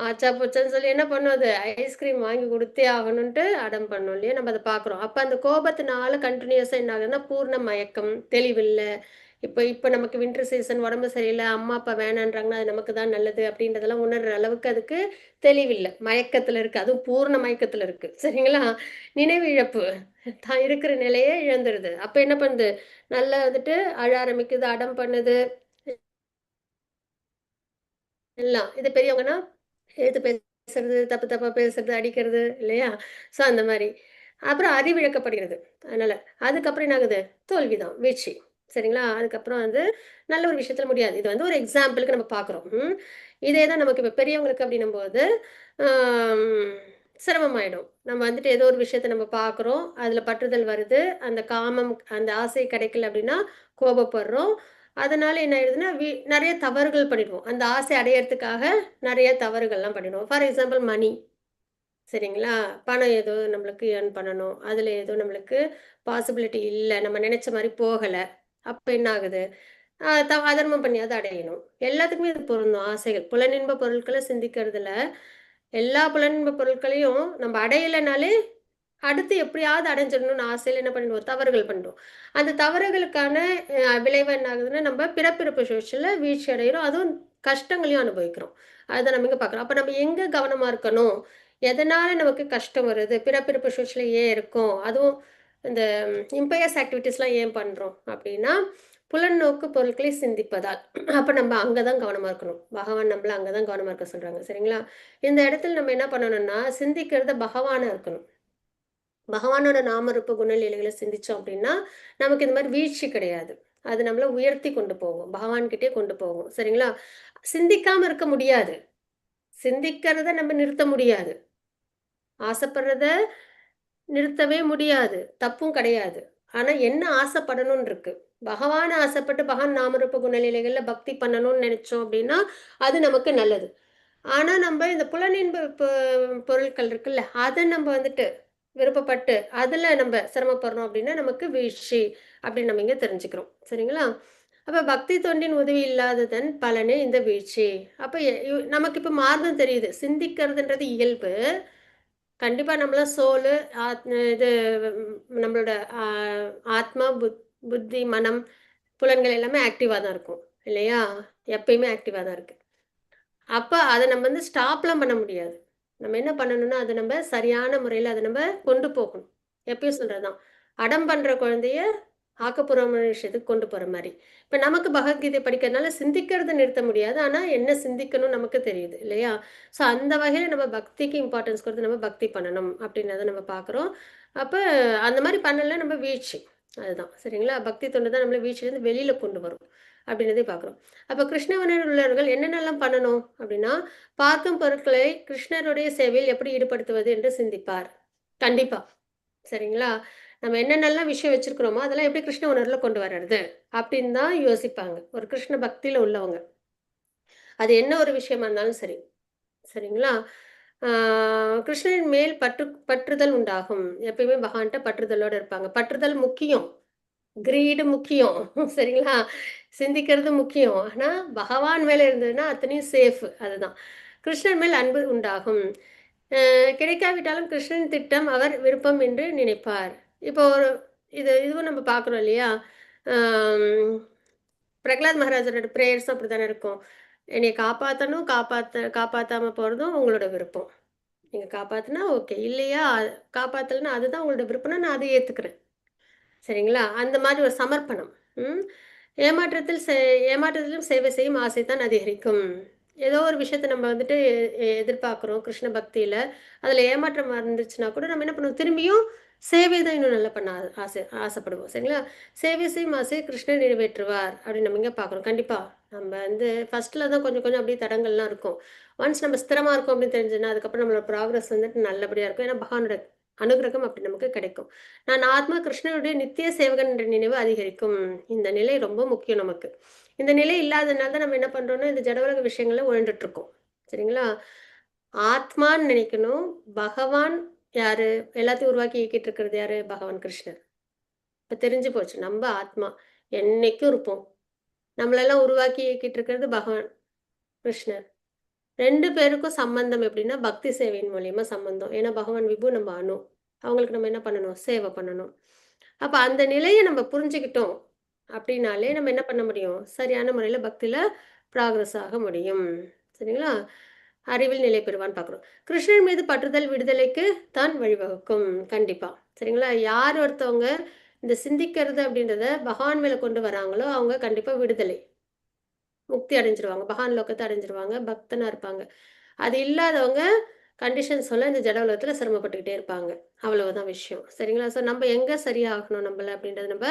ஆச்சா போச்சான்னு சொல்லி என்ன பண்ணும்? அது ஐஸ்கிரீம் வாங்கி கொடுத்தே ஆகணுன்ட்டு அடம் பண்ணும் இல்லையா? நம்ம அதை பார்க்குறோம். அப்போ அந்த கோபத்தினால கண்டினியூஸாக என்ன ஆகுதுன்னா பூர்ண மயக்கம், தெளிவில்லை, இப்போ நமக்கு வின்டர் சீசன் உடம்பு சரியில்லை, அம்மா அப்பா வேணான்றாங்கன்னா அது நமக்கு தான் நல்லது அப்படின்றதெல்லாம் உணர்ற அளவுக்கு அதுக்கு தெளிவில்லை, மயக்கத்தில் இருக்குது, அதுவும் பூர்ண மயக்கத்தில் இருக்குது. சரிங்களா? நினைவு இழப்பு தான் இருக்கிற நிலையே இழந்துடுது. அப்போ என்ன பண்ணுது, நல்லா வந்துட்டு அழ ஆரம்பிக்குது, அடம் பண்ணுது எல்லாம். இது பெரியவங்கன்னா எதிர்த்து பேசுறது, தப்பு தப்பா பேசுறது, அடிக்கிறது இல்லையா? ஸோ அந்த மாரி. அப்புறம் அறிவிழக்கப்படுகிறது. அதனால. அதுக்கப்புறம் என்ன ஆகுது? தோல்விதான், வீழ்ச்சி. சரிங்களா? அதுக்கப்புறம் வந்து நல்ல ஒரு விஷயத்துல முடியாது. இது வந்து ஒரு எக்ஸாம்பிளுக்கு நம்ம பார்க்குறோம். இதே தான் நமக்கு இப்ப பெரியவங்களுக்கு அப்படின்னும்போது, ஆம் சிரமமாயிடும். நம்ம வந்துட்டு ஏதோ ஒரு விஷயத்த நம்ம பார்க்குறோம். அதுல பற்றுதல் வருது. அந்த காமம், அந்த ஆசை கிடைக்கல அப்படின்னா கோபப்படுறோம். அதனால என்ன ஆயிடுதுன்னா, நெறைய தவறுகள் பண்ணிடுவோம். அந்த ஆசை அடையறதுக்காக நெறைய தவறுகள்லாம் பண்ணிடுவோம். For example money. சரிங்களா? பணம் ஏதோ நம்மளுக்கு ஏர்ன் பண்ணணும். அதுல ஏதோ நம்மளுக்கு பாசிபிலிட்டி இல்ல. நம்ம நெனைச்ச மாரி போகல. அப்ப என்ன ஆகுது? அதர்மம் பண்ணியாவது அடையணும். எல்லாத்துக்குமே இது பொருந்தும் ஆசைகள். புலனின்ப பொருட்கள சிந்திக்கிறதுல, எல்லா புலனின்ப பொருட்களையும் நம்ம அடையலைனாலே அடுத்து எப்படியாவது அடைஞ்சிடணும்னு ஆசையில என்ன பண்ணிடுவோம்? தவறுகள் பண்ணிடுவோம். அந்த தவறுகளுக்கான விளைவு என்ன ஆகுதுன்னா, நம்ம பிறப்பிறப்பு சுழற்சியில வீழ்ச்சி அடைகிறோம். அதுவும் கஷ்டங்களையும் அனுபவிக்கிறோம். அதுதான் நம்ம இங்க பார்க்குறோம். அப்ப நம்ம எங்க கவனமா இருக்கணும்? எதனால நமக்கு கஷ்டம் வருது? பிறப்பிறப்பு சுழற்சியில ஏன் இருக்கோம்? அதுவும் இந்த இம்பயஸ் ஆக்டிவிட்டீஸ்லாம் ஏன் பண்றோம்? அப்படின்னா, புலன்னோக்கு பொருட்களை சிந்திப்பதால். அப்ப நம்ம அங்க தான் கவனமா இருக்கணும். பகவான் நம்மள அங்க தான் கவனமா இருக்க சொல்றாங்க. சரிங்களா? இந்த இடத்துல நம்ம என்ன பண்ணணும்னா, சிந்திக்கிறத பகவானா இருக்கணும். பகவானோட நாமரூப குணலீலைகளை சிந்திச்சோம் அப்படின்னா நமக்கு இந்த மாதிரி வீழ்ச்சி கிடையாது. அது நம்மள உயர்த்தி கொண்டு போகும், பகவான்கிட்டே கொண்டு போகும். சரிங்களா? சிந்திக்காம இருக்க முடியாது. சிந்திக்கிறத நம்ம நிறுத்த முடியாது. ஆசைப்படுறத நிறுத்தவே முடியாது. தப்பும் கிடையாது. ஆனா என்ன ஆசைப்படணும்னு இருக்கு. பகவான ஆசைப்பட்டு பகவான் நாமரூப குணலீலைகள்ல பக்தி பண்ணணும்னு நினைச்சோம் அப்படின்னா அது நமக்கு நல்லது. ஆனா நம்ம இந்த புலனின்ப பொருட்கள் இருக்குல்ல, அத நம்ம வந்துட்டு விருப்பப்பட்டு, அதுல நம்ம சிரமப்படுறோம் அப்படின்னா, நமக்கு வீழ்ச்சி அப்படின்னு நம்ம இங்க தெரிஞ்சுக்கிறோம். சரிங்களா? அப்ப பக்தி தொண்டின் உதவி இல்லாததன் பலனே இந்த வீழ்ச்சி. அப்ப நமக்கு இப்ப மார்க்கம் தெரியுது. சிந்திக்கிறதுன்றது இயல்பு. கண்டிப்பா நம்மள சோலு, இது நம்மளோட ஆ ஆத்மா, புத்தி, மனம், புலன்கள் எல்லாமே ஆக்டிவா தான் இருக்கும். இல்லையா? எப்பயுமே ஆக்டிவா தான் இருக்கு. அப்ப அத நம்ம வந்து ஸ்டாப்லாம் பண்ண முடியாது. நம்ம என்ன பண்ணணும்னா, அத நம்ம சரியான முறையில அத நம்ம கொண்டு போகணும். எப்பயும் சொல்றது தான். அடம் பண்ற குழந்தைய ஆக்கப்பூர்வமான விஷயத்துக்கு கொண்டு போற மாரி. இப்ப நமக்கு பகவத்கீதை படிக்கிறதுனால சிந்திக்கிறத நிறுத்த முடியாது. ஆனா, என்ன சிந்திக்கணும்னு நமக்கு தெரியுது இல்லையா? ஸோ அந்த வகையில நம்ம பக்திக்கு இம்பார்ட்டன்ஸ் குடுத்து நம்ம பக்தி பண்ணணும் அப்படின்றத நம்ம பார்க்குறோம். அப்ப அந்த மாரி பண்ணல நம்ம வீழ்ச்சி. அதுதான். சரிங்களா? பக்தி தொண்டு தான் நம்மள வீழ்ச்சியிலேருந்து வெளியில கொண்டு வரும். அப்படின்றதை பார்க்குறோம். அப்ப கிருஷ்ணவனர் உள்ளவர்கள் என்னென்னலாம் பண்ணணும் அப்படின்னா, பார்க்கும் பொருட்களை கிருஷ்ணருடைய சேவையில் எப்படி ஈடுபடுத்துவது என்று சிந்திப்பார். கண்டிப்பா. சரிங்களா? நம்ம என்னென்னலாம் விஷயம் வச்சிருக்கிறோமோ, அதெல்லாம் எப்படி கிருஷ்ண உணர்வுல கொண்டு வர்றது? அப்படின்னு தான் யோசிப்பாங்க. ஒரு கிருஷ்ண பக்தியில உள்ளவங்க. அது என்ன ஒரு விஷயமா இருந்தாலும் சரி. சரிங்களா? ஆ கிருஷ்ணரின் மேல் பற்றுதல் உண்டாகும். எப்பயுமே பகவான்ட்ட பற்றுதலோட இருப்பாங்க. பற்றுதல் முக்கியம். கிரீடு முக்கியம். சரிங்களா? சிந்திக்கிறது முக்கியம். ஆனா, பகவான் மேல இருந்ததுன்னா அத்தனையும் சேஃப். அதுதான். கிருஷ்ணர் மேல் அன்பு உண்டாகும். கிடைக்காவிட்டாலும் கிருஷ்ணன் திட்டம் அவர் விருப்பம் என்று நினைப்பார். இப்போ ஒரு இதுவும் நம்ம பார்க்குறோம் இல்லையா? ஆம், பிரகலாத் மகாராஜரோட பிரேயர்ஸும் அப்படித்தானே இருக்கும். என்னைய காப்பாத்தணும், காப்பாத்தாம போறதும் உங்களோட விருப்பம். நீங்க காப்பாத்துனா ஓகே. இல்லையா, காப்பாத்தலன்னா அதுதான் உங்களோட விருப்பம்னா நான் அதை ஏத்துக்கிறேன். சரிங்களா? அந்த மாதிரி ஒரு சமர்ப்பணம். ம். ஏமாற்றத்திலும் சேவை செய்யும் ஆசைதான் அதிகரிக்கும். ஏதோ ஒரு விஷயத்த நம்ம வந்துட்டு எதிர்பார்க்குறோம் கிருஷ்ண பக்தியில. அதுல ஏமாற்றம் வந்துருச்சுன்னா கூட நம்ம என்ன பண்ணுவோம், திரும்பியும் சேவை தான் இன்னும் நல்லா பண்ண ஆசைப்படுவோம். சரிங்களா? "சேவை செய்யும் ஆசையை கிருஷ்ணர் நிறைவேற்றுவார்" அப்படின்னு நம்ம இங்க பார்க்குறோம். கண்டிப்பா. நம்ம வந்து ஃபர்ஸ்ட்ல தான் கொஞ்சம் கொஞ்சம் அப்படியே தடங்கல்லாம் இருக்கும். ஒன்ஸ் நம்ம ஸ்திரமா இருக்கோம் அப்படின்னு தெரிஞ்சதுன்னா, அதுக்கப்புறம் நம்மளோட ப்ராக்ரஸ் வந்துட்டு நல்லபடியா இருக்கும். ஏன்னா பகவானோட அனுகிரகம் அப்படி நமக்கு கிடைக்கும். நான் ஆத்மா கிருஷ்ணனுடைய நித்திய சேவகன் என்ற நினைவு அதிகரிக்கும். இந்த நிலை ரொம்ப முக்கியம் நமக்கு. இந்த நிலை இல்லாதனால தான் நம்ம என்ன பண்றோம்னா, இந்த ஜட உலக விஷயங்கள்ல உழண்டுட்டு இருக்கோம். சரிங்களா? ஆத்மான்னு நினைக்கணும். பகவான் யாரு? எல்லாத்தையும் உருவாக்கி இயக்கிட்டு இருக்கிறது யாரு? பகவான் கிருஷ்ணர். இப்ப தெரிஞ்சு போச்சு. நம்ப ஆத்மா. என்னைக்கும் இருப்போம். நம்மளெல்லாம் உருவாக்கி இயக்கிட்டு இருக்கிறது பகவான் கிருஷ்ணர். 2 பேருக்கும் சம்பந்தம் எப்படின்னா, பக்தி சேவையின் மூலியமா சம்பந்தம். ஏன்னா பகவான் விபு, நம்ம அணு. அவங்களுக்கு நம்ம என்ன பண்ணணும்? சேவை பண்ணணும். அப்ப அந்த நிலைய நம்ம புரிஞ்சுக்கிட்டோம் அப்படின்னாலே நம்ம என்ன பண்ண முடியும்? சரியான முறையில பக்தியில ப்ராக்ரஸ் ஆக முடியும். சரிங்களா? அறிவில் நிலை பெறுவான்னு பார்க்குறோம். கிருஷ்ணன் மீது பற்றுதல் விடுதலைக்கு தான் வழிவகுக்கும். கண்டிப்பா. சரிங்களா? யார் ஒருத்தவங்க இந்த சிந்திக்கிறது அப்படின்றத பகவான் மேல கொண்டு வராங்களோ, அவங்க கண்டிப்பா விடுதலை. முக்தி அடைஞ்சிருவாங்க. பகவான் லோகத்த அடைஞ்சிருவாங்க. பக்தனா இருப்பாங்க. அது இல்லாதவங்க கண்டிஷன்ஸ் சொல்ல இந்த ஜட உலகத்துல சிரமப்பட்டுக்கிட்டே இருப்பாங்க. அவ்வளவுதான் விஷயம். சரிங்களா? ஸோ நம்ம எங்க சரியாகணும் நம்மள அப்படின்றத நம்ம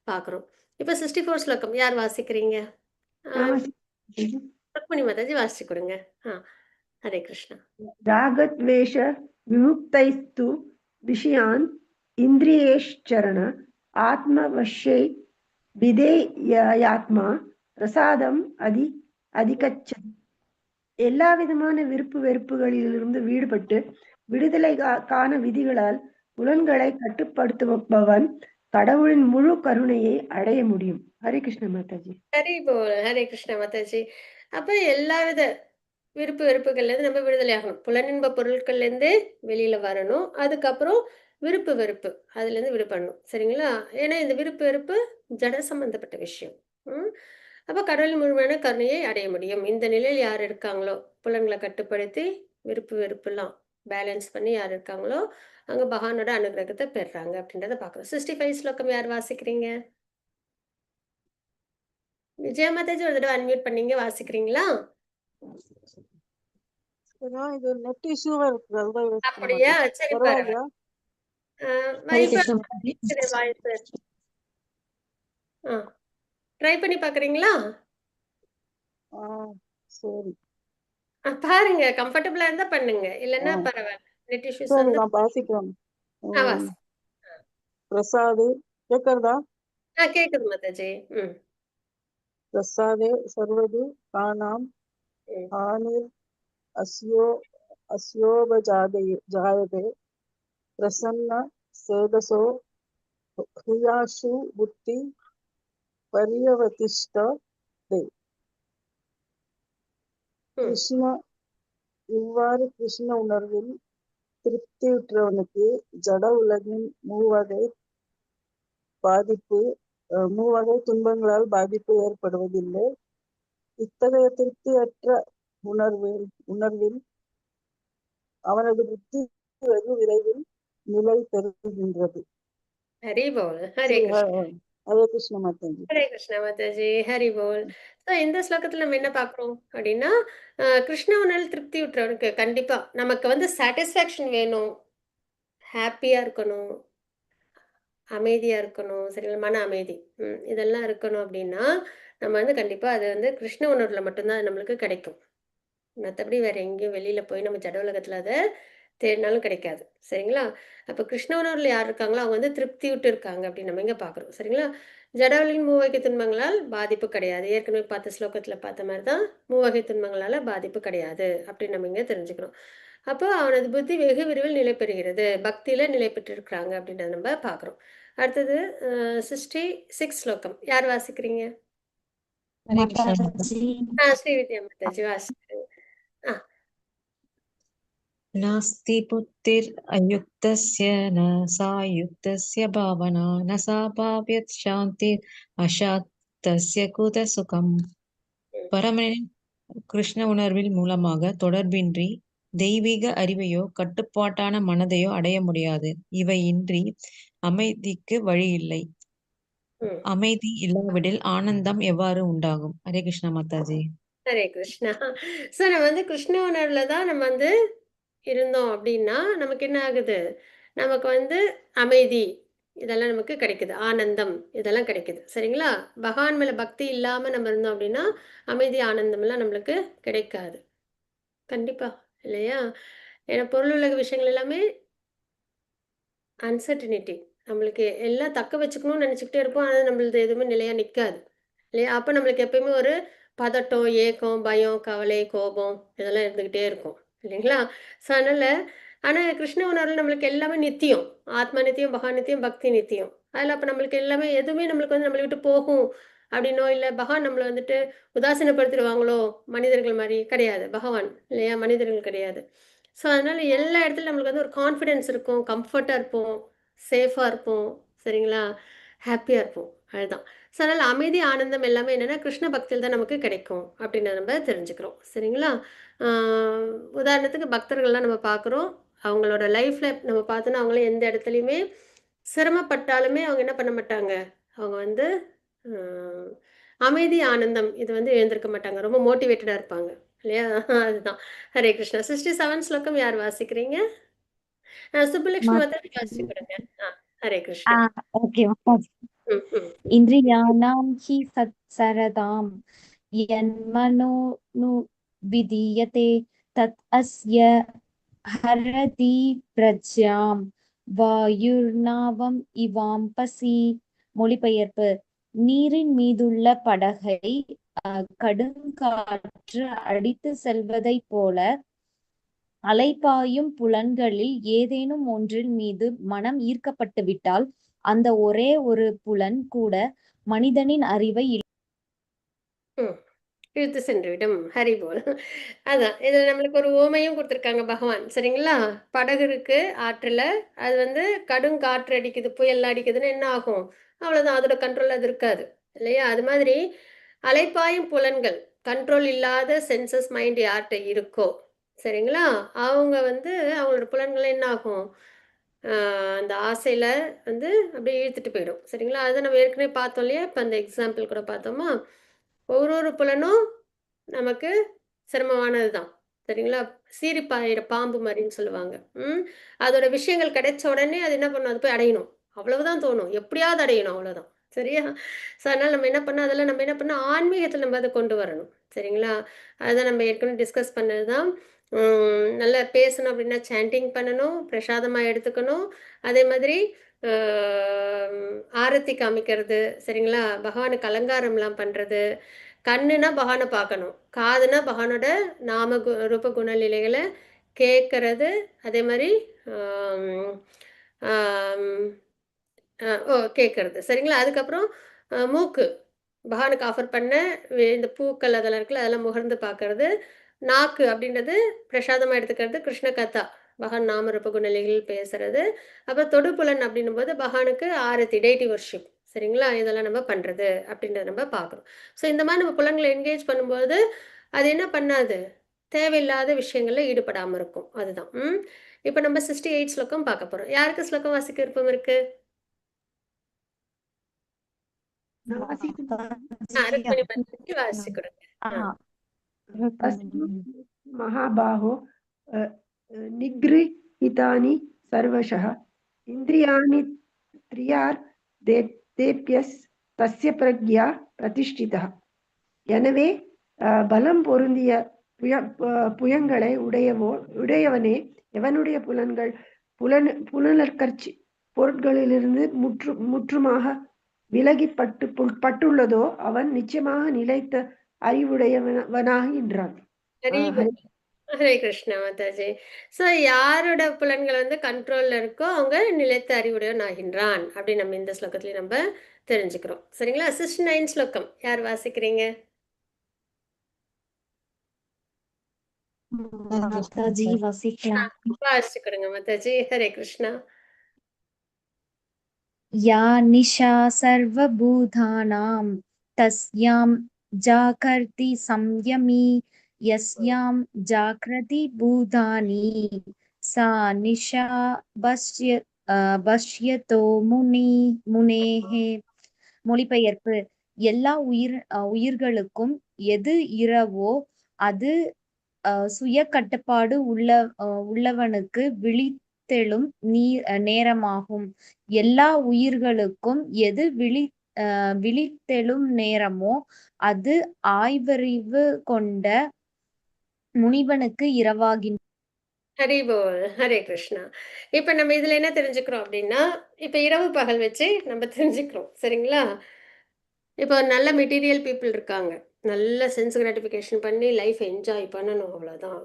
பார்க்குறோம். இப்ப 64 ஸ்லோகம் யார் வாசிக்கிறீங்க? ஆ நான் வாசிக்கிறேன். ருக்மணி மாதாஜி வாசிச்சு கொடுங்க. ஆ ஹரே கிருஷ்ணா. रागद्वेष विमुक्तैस्तु विषयान् इन्द्रियेश्चरण आत्मवश्यै विधेयात्मा பிரசாதம் அதிகச்சதி. எல்லா விதமான விருப்பு வெறுப்புகளிலிருந்து வீடுபட்டு விடுதலை காண விதிகளால் புலன்களை கட்டுப்படுத்துபவன் கடவுளின் முழு கருணையை அடைய முடியும். ஹரே கிருஷ்ண மாதாஜி. ஹரி போல் ஹரே கிருஷ்ணா மாதாஜி. அப்ப எல்லாவித விருப்பு வெறுப்புகள்லேருந்து நம்ம விடுதலை ஆகணும். புலனின்ப பொருட்கள்லேருந்து வெளியில வரணும். அதுக்கப்புறம் விருப்பு வெறுப்பு அதுலேருந்து விடுபடணும். சரிங்களா? ஏன்னா இந்த விருப்பு வெறுப்பு ஜட சம்பந்தப்பட்ட விஷயம். ம். அப்ப கடவுள் முழுமையான கருணையை அடைய முடியும். இந்த நிலையில் யார் இருக்காங்களோ, புலன்களை கட்டுப்படுத்தி விருப்பு வெறுப்புலாம் பேலன்ஸ் பண்ணி யார் இருக்காங்களோ, அங்க பகவானோட அனுகிரகத்தை பெறுறாங்க அப்படின்றத பார்க்குறோம். 65 ஸ்லோகம் யார் வாசிக்கிறீங்க? விஜயா மாதாஜி ஒரு தடவை அன்மியூட் பண்ணீங்க வாசிக்கிறீங்களா? இது நெட் இஷ்யூவா இருக்கு, அதுதான் யோசிக்கிறேன் அப்படியா? மாதாஜி. சரி பரவாயில்லையா? ஹரே இப்ப கிருஷ்ண மாதாஜி. வாய்ஸ் ட்ரை பண்ணி பார்க்குறீங்களா? ஆ, சரி பாருங்க கம்ஃபர்டபுளா இருந்தா பண்ணுங்க. ஆ, இல்லன்னா பரவாயில்ல. நெட் இஷ்யூஸ் சரி வந்து நான் வாசிக்கிறேன். வாசி. பிரசாதே கேட்கறதா? கேக்குது மாதாஜி. ம். பிரசாதே சர்வது காணாம் ம். ஆனிர் அஸ்யோ அஸ்யோபஜாயதே பிரசன்ன சேதசோ ஹியாஷு புத்தி பரியவதிஷ்டதே. ம். கிருஷ்ண இவ்வாறு கிருஷ்ண உணர்வில் திருப்தியுற்றவனுக்கு ஜட உலகின் மூவகை துன்பங்களால் பாதிப்பு ஏற்படுவதில்லை. இத்தகைய திருப்தியற்ற உணர்வில் அவனது புத்தி வெகு விரைவில் நிலை பெறுகின்றது. ஹரி போல் ஹரே சரி, கிருஷ்ணா. ஹரே கிருஷ்ண மாதாஜி. ஹரே கிருஷ்ணா மாதாஜி. ஹரி போல். ஸோ இந்த ஸ்லோகத்துல நம்ம என்ன பார்க்குறோம் அப்படின்னா, கிருஷ்ண உணர்வில் திருப்தி விட்டுறவனுக்கு கண்டிப்பா நமக்கு வந்து சாட்டிஸ்ஃபேக்ஷன் வேணும், ஹாப்பியா இருக்கணும், அமைதியா இருக்கணும், சரிங்களா? மன அமைதி. இதெல்லாம் இருக்கணும் அப்படின்னா, நம்ம வந்து கண்டிப்பா அது வந்து கிருஷ்ண உணர்வுல மட்டும்தான் அது நம்மளுக்கு கிடைக்கும். மத்தபடி வேற எங்கேயும் வெளியில போய் நம்ம ஜட உலகத்துல அத தேடினாலும் கிடைக்காது. சரிங்களா? அப்ப கிருஷ்ண உணர்வுல யார் இருக்காங்களோ, அவங்க வந்து திருப்தி விட்டு இருக்காங்க அப்படின்னு நம்ம இங்க பார்க்குறோம். சரிங்களா? ஜடவலின் மூவகை துன்பங்களால் பாதிப்பு கிடையாது. ஏற்கனவே பார்த்த ஸ்லோகத்துல பார்த்த மாரி தான் மூவகை துன்பங்களால பாதிப்பு கிடையாது அப்படின்னு நம்ம இங்க தெரிஞ்சுக்கிறோம். அப்போ அவனது புத்தி வெகு விரைவில் நிலை பெறுகிறது. பக்தியில நிலை பெற்றிருக்கிறாங்க அப்படின்றத நம்ம பார்க்குறோம். அடுத்தது 66 ஸ்லோகம். யார் வாசிக்கிறீங்க? ஹரே கிருஷ்ண மாதாஜி. மாதாஜி ஸ்ரீவித்யா மாதாஜி வாசிக்கிறீங்க. ஆ नास्ति बुद्धिर् अयुक्तस्य न सा युक्तस्य भावना न सा भाव्यत् शान्तिर् அசாத்தஸ்ய குத சுகம். பரமனின் கிருஷ்ண உணர்வில் மூலமாக தொடர்பின்றி தெய்வீக அறிவையோ கட்டுப்பாட்டான மனதையோ அடைய முடியாது. இவை இன்றி அமைதிக்கு வழி இல்லை. ம். அமைதி இல்லாவிடில் ஆனந்தம் எவ்வாறு உண்டாகும்? ஹரே கிருஷ்ண மாதாஜி. ஹரே கிருஷ்ணா. ஸோ நம்ம வந்து கிருஷ்ண உணர்வுல தான் நம்ம வந்து இருந்தோம் அப்படின்னா, நமக்கு என்ன ஆகுது? நமக்கு வந்து அமைதி இதெல்லாம் நமக்கு கிடைக்குது. ஆனந்தம் இதெல்லாம் கிடைக்குது. சரிங்களா? பகவான் மேல பக்தி இல்லாம நம்ம இருந்தோம் அப்படின்னா, அமைதி, ஆனந்தம்லாம் நம்மளுக்கு கிடைக்காது. கண்டிப்பா. இல்லையா? ஏன்னா பொருளுலக விஷயங்கள் எல்லாமே அன்சர்டினிட்டி. நம்மளுக்கு எல்லாம் தக்க வச்சுக்கணும்னு நெனச்சுக்கிட்டே இருப்போம். ஆனா நம்மளது எதுவுமே நிலையா நிக்காது. இல்லையா? அப்ப நம்மளுக்கு எப்பயுமே ஒரு பதட்டம், ஏக்கம், பயம், கவலை, கோபம் இதெல்லாம் இருந்துகிட்டே இருக்கும். இல்லைங்களா? ஸோ அதனால ஆனா கிருஷ்ண உணர்வுல நம்மளுக்கு எல்லாமே நித்தியம். ஆத்மா நித்தியம், பகவான் நித்தியம், பக்தி நித்தியம். அதுல அப்ப நம்மளுக்கு எல்லாமே எதுவுமே நம்மளுக்கு வந்து நம்மள விட்டு போகும் அப்படின்னோ, இல்ல பகவான் நம்மள வந்துட்டு உதாசீனப்படுத்திடுவாங்களோ, மனிதர்கள் மாரி கிடையாது. பகவான் இல்லையா? மனிதர்கள் கிடையாது. ஸோ அதனால எல்லா இடத்துலயும் நம்மளுக்கு வந்து ஒரு கான்ஃபிடன்ஸ் இருக்கும், கம்ஃபர்ட்டா இருப்போம், சேஃபா இருப்போம். சரிங்களா? ஹாப்பியா இருப்போம். அதுதான். ஸோ அதனால அமைதி, ஆனந்தம் எல்லாமே என்னன்னா கிருஷ்ண பக்தியில் தான் நமக்கு கிடைக்கும் அப்படின்னு நம்ம தெரிஞ்சுக்கிறோம். சரிங்களா? ஆ, உதாரணத்துக்கு பக்தர்கள்லாம் நம்ம பார்க்குறோம். அவங்களோட லைஃப்ல நம்ம பார்த்தோன்னா, அவங்களும் எந்த இடத்துலயுமே சிரமப்பட்டாலுமே அவங்க என்ன பண்ண மாட்டாங்க. அவங்க வந்து அ அமைதி, ஆனந்தம் இது வந்து இழந்திருக்க மாட்டாங்க. ரொம்ப மோட்டிவேட்டடா இருப்பாங்க. இல்லையா? அதுதான். ஹரே கிருஷ்ணா. 67 ஸ்லோகம் யார் வாசிக்கிறீங்க? சுப்புலட்சுமி மாதாஜி வாசிச்சு கொடுங்க. ஆ, ஹரே கிருஷ்ணா. ஓகே மாதாஜி. ம், ம். इन्द्रियाणां हि सत्सरदां यन्मनो विधीयते तत् अस्य हरति प्रज्ञां வாயுர்நாவம் இவாம்பசி. மொழிபெயர்ப்பு: நீரின் மீதுள்ள படகை கடுங்காற்று அடித்து செல்வதைப் போல அலைபாயும் புலன்களில் ஏதேனும் ஒன்றின் மீது மனம் ஈர்க்கப்பட்டு விட்டால் அந்த ஒரே ஒரு புலன் கூட மனிதனின் அறிவை ம். இழுத்து சென்றுவிடும். ஹரி போல். அதான். இதுல நம்மளுக்கு ஒரு உவமையும் குடுத்துருக்காங்க பகவான். சரிங்களா? படகு இருக்கு ஆற்றுல. அது வந்து கடுங்காற்று அடிக்குது, புயல் அடிக்குதுன்னா என்ன ஆகும்? அவ்வளோதான். அதோட கண்ட்ரோல்ல அது இருக்காது. இல்லையா? அது மாதிரி அலைப்பாயும் புலன்கள், கண்ட்ரோல் இல்லாத சென்சஸ் மைண்ட் யார்ட்ட இருக்கோ, சரிங்களா? அவங்க வந்து அவங்களோட புலன்கள் என்ன ஆகும்? அ அந்த ஆசையில வந்து அப்படியே இழுத்துட்டு போயிடும். சரிங்களா? அத நம்ம ஏற்கனவே பார்த்தோம் இல்லையா? இப்ப அந்த எக்ஸாம்பிள் கூட பார்த்தோமா? ஒரு புலனும் நமக்கு சிரமமானது தான். சரிங்களா? சீறி பாயிற பாம்பு மாரின்னு சொல்லுவாங்க. ம். அதோட விஷயங்கள் கிடைச்ச உடனே அது என்ன பண்ணும்? அது போய் அடையணும். அவ்வளவுதான் தோணும். எப்படியாவது அடையணும் அவ்வளோதான். சரியா? ஸோ அதனால நம்ம என்ன பண்ணோம், அதெல்லாம் நம்ம என்ன பண்ணோம், ஆன்மீகத்தில நம்ம அத கொண்டு வரணும். சரிங்களா? அதுதான் நம்ம ஏற்கனவே டிஸ்கஸ் பண்ணது தான். நல்லா பேசணும் அப்படின்னா சாண்டிங் பண்ணணும், பிரசாதமா எடுத்துக்கணும். அதே மாதிரி அ ஆரத்தி காமிக்கிறது, சரிங்களா? பகவானுக்கு அலங்காரம்லாம் பண்றது. கண்ணுனா பகவான பார்க்கணும். காதுனா பகவானோட நாம ரூப குணலீலைகள கேட்கறது. அதே மாரி ஆம், ஆம், கேட்கறது. சரிங்களா? அதுக்கப்புறம் மூக்கு. பகவானுக்கு ஆஃபர் பண்ண இந்த பூக்கள் அதெல்லாம் இருக்குல்ல, அதெல்லாம் முகர்ந்து பார்க்கறது. நாக்கு அப்படின்றது பிரசாதமா எடுத்துக்கிறது. கிருஷ்ண கதா. பகவான் நாம ரூப குணலிகள் பேசுறது. அப்புறம் தொடுபுலன் அப்படின்னும்போது பகவானுக்கு ஆரத்தி, டெய்டி வொர்ஷிப். சரிங்களா? இதெல்லாம் நம்ம பண்றது அப்படின்றத நம்ம பார்க்குறோம். ஸோ இந்த மாரி நம்ம புலன்கள என்கேஜ் பண்ணும்போது, அது என்ன பண்ணாது? தேவையில்லாத விஷயங்கள்ல ஈடுபடாம இருக்கும். அதுதான். ம். இப்ப நம்ம 68 ஸ்லோகம் பார்க்க போறோம். யாருக்கு ஸ்லோகம் வாசிக்க விருப்பம் இருக்கு? நான் வாசிக்கணும். ருக்மணி மாதாஜி வாசிச்சு கொடுங்க. ஆ. तस्मात् महाबाहो अ, निगृहीतानि सर्वशः इन्द्रियाणि त्रियार् தேப்யஸ் தஸ்ய பிரக்யா பிரதிஷ்டிதா. எனவே பலம் பொருந்திய புயங்களை உடையவனே, எவனுடைய புலன்கள் புலனற்கட்சி பொருட்களிலிருந்து முற்றுமாக விலகி பட்டுள்ளதோ அவன் நிச்சயமாக நிலைத்த அறிவுடையவனாகின்றான். ஹரி போல். ஹரே கிருஷ்ணா மாதாஜி. ஸோ யாரோட புலன்கள் வந்து கண்ட்ரோல்ல இருக்கோ அவங்க நிலைத்த அறிவுடையவன் ஆகின்றான் அப்படின்னு நம்ம இந்த ஸ்லோகத்திலேயே நம்ம தெரிஞ்சுக்கிறோம். சரிங்களா? 69 ஸ்லோகம் யார் வாசிக்கிறீங்க? மாதாஜி வசிக்கலாம். வாசிச்சு கொடுங்க மாதாஜி. ஹரே கிருஷ்ணா. या निशा सर्वभूतानां तस्यां जागर्ति संयमी यस्यां जागृति भूतानि सा निशा பஷ்யதோ முனேஹ. மொழிபெயர்ப்பு: எல்லா உயிர்களுக்கும் எது இரவோ அது சுய கட்டுப்பாடு உள்ளவனுக்கு விழித்தெழும் நேரமாகும். எல்லா உயிர்களுக்கும் எது விழித்தெழும் நேரமோ அது ஆய்வறிவு கொண்ட முனிவனுக்கு இரவாகின்றது. ஹரி போல். ஹரே கிருஷ்ணா. இப்ப நம்ம இதுல என்ன தெரிஞ்சுக்கிறோம் அப்படின்னா, இப்ப இரவு பகல் வச்சு நம்ம தெரிஞ்சுக்கிறோம். சரிங்களா? இப்போ நல்ல மெட்டீரியல் பீப்புள் இருக்காங்க. நல்ல சென்ஸ் கிராட்டிஃபிகேஷன் பண்ணி லைஃப் என்ஜாய் பண்ணணும் அவ்வளோதான்.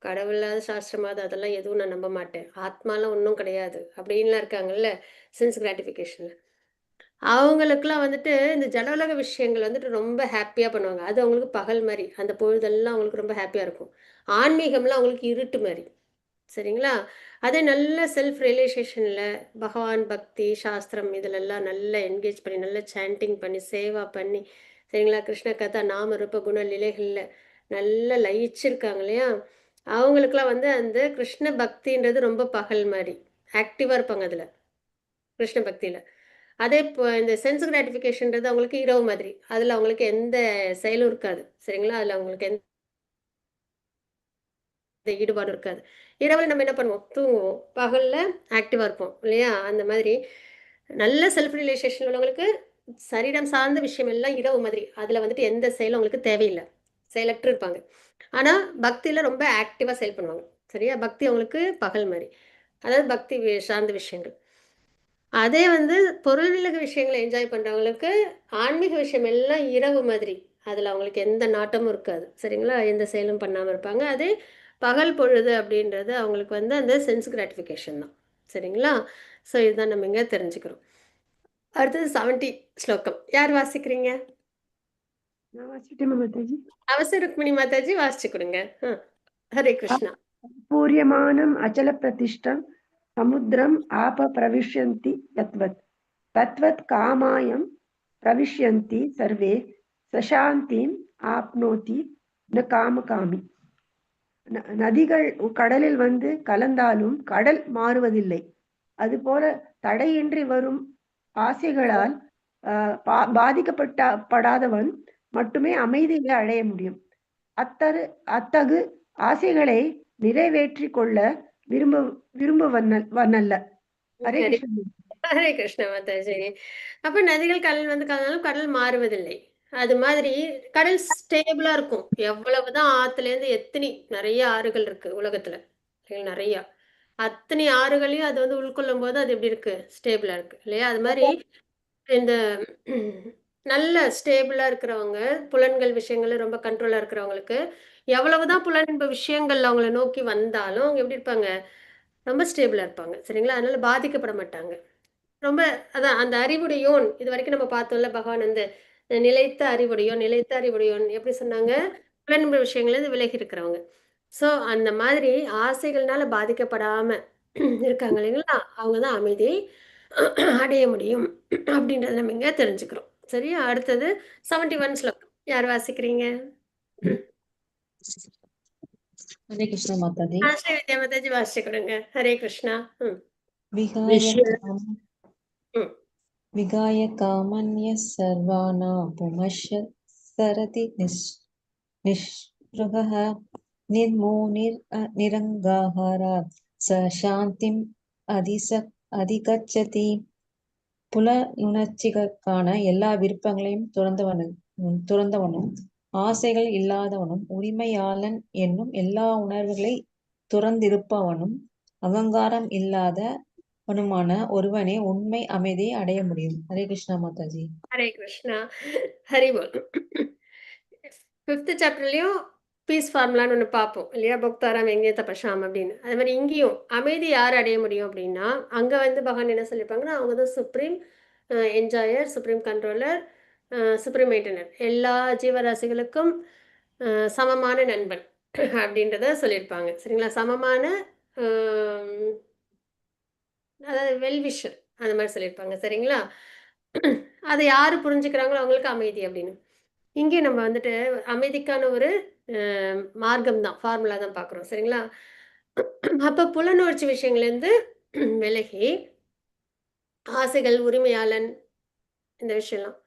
கடவுளாவது, சாஸ்திரமாவது அதெல்லாம் எதுவும் நான் நம்ப மாட்டேன். ஆத்மாலாம் ஒண்ணும் கிடையாது. அப்படின்லாம் இருக்காங்கல்ல, சென்ஸ் கிராட்டிஃபிகேஷன்ல. அவங்களுக்கெல்லாம் வந்துட்டு இந்த ஜட உலக விஷயங்கள் வந்துட்டு ரொம்ப ஹேப்பியா பண்ணுவாங்க. அது அவங்களுக்கு பகல் மாரி. அந்த பொழுதெல்லாம் அவங்களுக்கு ரொம்ப ஹேப்பியா இருக்கும். ஆன்மீகம்லாம் அவங்களுக்கு இருட்டு மாரி. சரிங்களா? அதே நல்ல செல்ஃப் ரியலைசேஷனில் பகவான் பக்தி சாஸ்திரம் இதிலெல்லாம் நல்லா என்கேஜ் பண்ணி நல்லா சாண்டிங் பண்ணி சேவா பண்ணி சரிங்களா, கிருஷ்ண கதா நாம ரூப குண நிலைகளில் நல்லா லயிச்சிருக்காங்க இல்லையா, அவங்களுக்குலாம் வந்து அந்த கிருஷ்ண பக்தின்றது ரொம்ப பகல் மாதிரி ஆக்டிவாக இருப்பாங்க அதில், கிருஷ்ண பக்தியில். அதே இப்போ இந்த சென்ஸ் கிராட்டிஃபிகேஷன்றது அவங்களுக்கு இரவு மாதிரி, அதில் அவங்களுக்கு எந்த செயலும் இருக்காது சரிங்களா, அதில் அவங்களுக்கு எந்த ஈடுபாடு இருக்காது. இரவில் நம்ம என்ன பண்ணுவோம், தூங்குவோம், பகல்ல ஆக்டிவா இருப்போம் இல்லையா, அந்த மாதிரி நல்ல செல்ஃப் ரியலைசேஷன் உள்ளவங்களுக்கு சரீரம் சார்ந்த விஷயம் எல்லாம் இரவு மாதிரி, அதுல வந்துட்டு எந்த செயலும் அவங்களுக்கு தேவையில்லை, செயலற்று இருப்பாங்க. ஆனா பக்தியில ரொம்ப ஆக்டிவா செயல் பண்ணுவாங்க சரியா, பக்தி அவங்களுக்கு பகல் மாதிரி, அதாவது பக்தி சார்ந்த விஷயங்கள். அதே வந்து பொருள் விலகு விஷயங்களை என்ஜாய் பண்றவங்களுக்கு ஆன்மீக விஷயம் எல்லாம் இரவு மாதிரி, அதுல அவங்களுக்கு எந்த நாட்டமும் இருக்காது சரிங்களா, எந்த செயலும் பண்ணாம இருப்பாங்க. அதே பகல் பொழுது அப்படின்றது அவங்களுக்கு வந்து அந்த சென்ஸ் கிராட்டிஃபிகேஷன் தான் சரிங்களா. ஸோ இதுதான் நம்ம இங்க தெரிஞ்சுக்கிறோம். அடுத்தது 70 ஸ்லோகம் யார் வாசிக்கிறீங்க? நான் வாசிக்கட்டுமா மாதாஜி? அவசர ருக்மிணி மாதாஜி வாசிச்சு கொடுங்க. ஹரே கிருஷ்ணா. பூரியமானம் அச்சல பிரதிஷ்டம் சமுத்திரம் ஆப பிரவிஷ்யந்தி யத்வத் தத்வத் காமாயம் பிரவிஷ்யந்தி சர்வே சசாந்திம் ஆப்னோதி ந காமகாமி. நதிகள் கடலில் வந்து கலந்தாலும் கடல் மாறுவதில்லை. அதுபோல தடையின்றி வரும் ஆசைகளால் பாதிக்கப்படாதவன் மட்டுமே அமைதியை அடைய முடியும். அத்தகு ஆசைகளை நிறைவேற்றி கொள்ள விரும்புவனல்ல. ஹரே ஹரே கிருஷ்ணன். ஹரே கிருஷ்ண மாதாஜி. அப்ப நதிகள் கடல் வந்து கலந்தாலும் கடல் மாறுவதில்லை. அது மாதிரி கடல் ஸ்டேபிளா இருக்கும். எவ்வளவுதான் ஆத்துல இருந்து எத்தனை நிறைய ஆறுகள் இருக்கு உலகத்துல நிறைய, அத்தனை ஆறுகளையும் அது வந்து உள்கொள்ளும் போது அது எப்படி இருக்கு, ஸ்டேபிளா இருக்கு இல்லையா. அது மாதிரி இந்த நல்ல ஸ்டேபிளா இருக்கிறவங்க, புலன்கள் விஷயங்கள்ல ரொம்ப கண்ட்ரோலா இருக்கிறவங்களுக்கு எவ்வளவுதான் புலன்ப விஷயங்கள் அவங்கள நோக்கி வந்தாலும் அவங்க எப்படி இருப்பாங்க, ரொம்ப ஸ்டேபிளா இருப்பாங்க சரிங்களா. அதனால பாதிக்கப்பட மாட்டாங்க. ரொம்ப அதான் அந்த அறிவுடையோன், இது வரைக்கும் நம்ம பார்த்தோம்ல, பகவான் வந்து நிலைத்த அறிவுடையோன் நிலைத்த அறிவுடையோன் எப்படி சொன்னாங்க, புலன்ப விஷயங்கள்ல இருந்து விலகி இருக்கிறவங்க. ஸோ அந்த மாதிரி ஆசைகள்னால பாதிக்கப்படாம இருக்காங்க இல்லைங்களா, அவங்க தான் அமைதியை அடைய முடியும் அப்படின்றத நம்ம இங்க தெரிஞ்சுக்கிறோம் சரியா. அடுத்தது 71 ஸ்லோகம் யார் வாசிக்கிறீங்க? ஹரே கிருஷ்ண மாதாஜி. ஸ்ரீ வித்யா மாதாஜி வாசிச்சு கொடுங்க. ஹரே கிருஷ்ணா. விகாய காமன்ய சர்வானா புமஷ சரதி நிஷ்பிருகः நிரங்காஹாரா ச சாந்திம் அதிகச்சதி. புலனுணர்ச்சிகளுக்கான எல்லா விருப்பங்களையும் துறந்தவனும் ஆசைகள் இல்லாதவனும் உரிமையாளன் என்னும் எல்லா உணர்வுகளை துறந்திருப்பவனும் அகங்காரம் இல்லாதவனுமான ஒருவனே உண்மை அமைதியை அடைய முடியும். ஹரே கிருஷ்ணா மாதாஜி. ஹரே கிருஷ்ணா. ஹரிபோல். 5th சாப்டர்லயும் பீஸ் ஃபார்முலான்னு ஒன்று பார்ப்போம் இல்லையா, பக்தாராம் எங்கே தபஷாம் அப்படின்னு. அது மாதிரி இங்கேயும் அமைதி யார் அடைய முடியும் அப்படின்னா, அங்கே வந்து பகவான் என்ன சொல்லியிருப்பாங்கன்னா, அவங்க தான் supreme என்ஜாயர், supreme controller, supreme maintainer, எல்லா ஜீவராசிகளுக்கும் சமமான நண்பன் அப்படின்றத சொல்லியிருப்பாங்க சரிங்களா. சமமான அதாவது வெல்விஷர் அந்த மாதிரி சொல்லியிருப்பாங்க சரிங்களா. அதை யாரு புரிஞ்சுக்கிறாங்களோ அவங்களுக்கு அமைதி அப்படின்னு. இங்கே நம்ம வந்துட்டு அமைதிக்கான ஒரு மார்க்கம் தான், ஃபார்முலா தான் பார்க்குறோம் சரிங்களா. அப்போ புலனுணர்ச்சி விஷயங்கள்லேருந்து விலகி ஆசைகள், உரிமையாளன், இந்த விஷயம்லாம்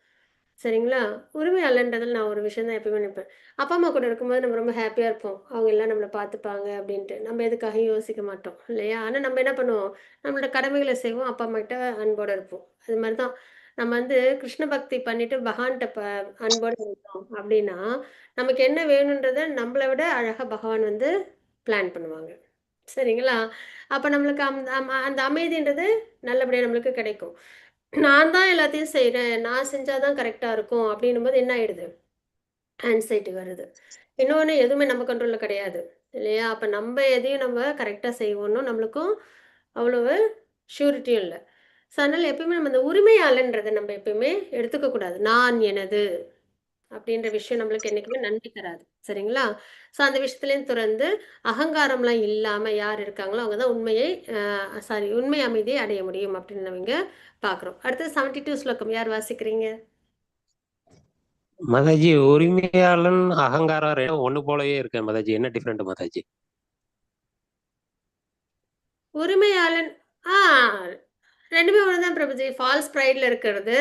சரிங்களா. உரிமையாளன்றதில் நான் ஒரு விஷயம் தான் எப்பயுமே நினைப்பேன், அப்பா அம்மா கூட இருக்கும்போது நம்ம ரொம்ப ஹாப்பியாக இருப்போம், அவங்க எல்லாம் நம்மளை பார்த்துப்பாங்க அப்படின்ட்டு, நம்ம எதுக்காக யோசிக்க மாட்டோம் இல்லையா. ஆனால் நம்ம என்ன பண்ணுவோம், நம்மளோட கடமைகளை செய்வோம், அப்பா அம்மா கிட்ட அன்போடு இருப்போம். அது மாதிரி தான் நம்ம வந்து கிருஷ்ண பக்தி பண்ணிட்டு பகவான்கிட்ட அன்போடு இருந்தோம் அப்படின்னா, நமக்கு என்ன வேணுன்றத நம்மளை விட அழகாக பகவான் வந்து பிளான் பண்ணுவாங்க சரிங்களா. அப்போ நம்மளுக்கு அந்த அமைதின்றது நல்லபடியாக நம்மளுக்கு கிடைக்கும். நான் தான் எல்லாத்தையும் செய்கிறேன், நான் செஞ்சாதான் கரெக்டாக இருக்கும் அப்படின்னும் போது என்ன ஆயிடுது, ஆன்சைட்டி வருது. இன்னொன்று எதுவுமே நம்ம கண்ட்ரோலில் கிடையாது இல்லையா. அப்போ நம்ம எதையும் நம்ம கரெக்டாக செய்வோம்னு நம்மளுக்கும் அவ்வளவு ஷூரிட்டியும் இல்லை. ஸோ அதனால் எப்பயுமே நம்ம இந்த உரிமையாளன்றதை நம்ம எப்பயுமே எடுத்துக்க கூடாது. நான் எனது அப்படின்ற விஷயம் நம்மளுக்கு என்னைக்குமே நன்மை தராது. சரிங்களா? ஸோ அந்த விஷயத்துலேருந்து துறந்து அகங்காரம்லாம் இல்லாம யார் இருக்காங்களோ அவங்க தான் உண்மை அமைதியை அடைய முடியும் அப்படின்னு நம்ம இங்க பார்க்குறோம். அடுத்தது 72 ஸ்லோகம் யார் வாசிக்கிறீங்க? மாதாஜி உரிமையாளன் அகங்காரம் ரெண்டும் ஒண்ணு போலவே இருக்கு மாதாஜி. என்ன டிஃபரெண்ட் மாதாஜி? உரிமையாளன் ஆ 2மே ஒண்ணு தான் பிரபுஜி. ஃபால்ஸ் ப்ரைட்ல இருக்கிறது.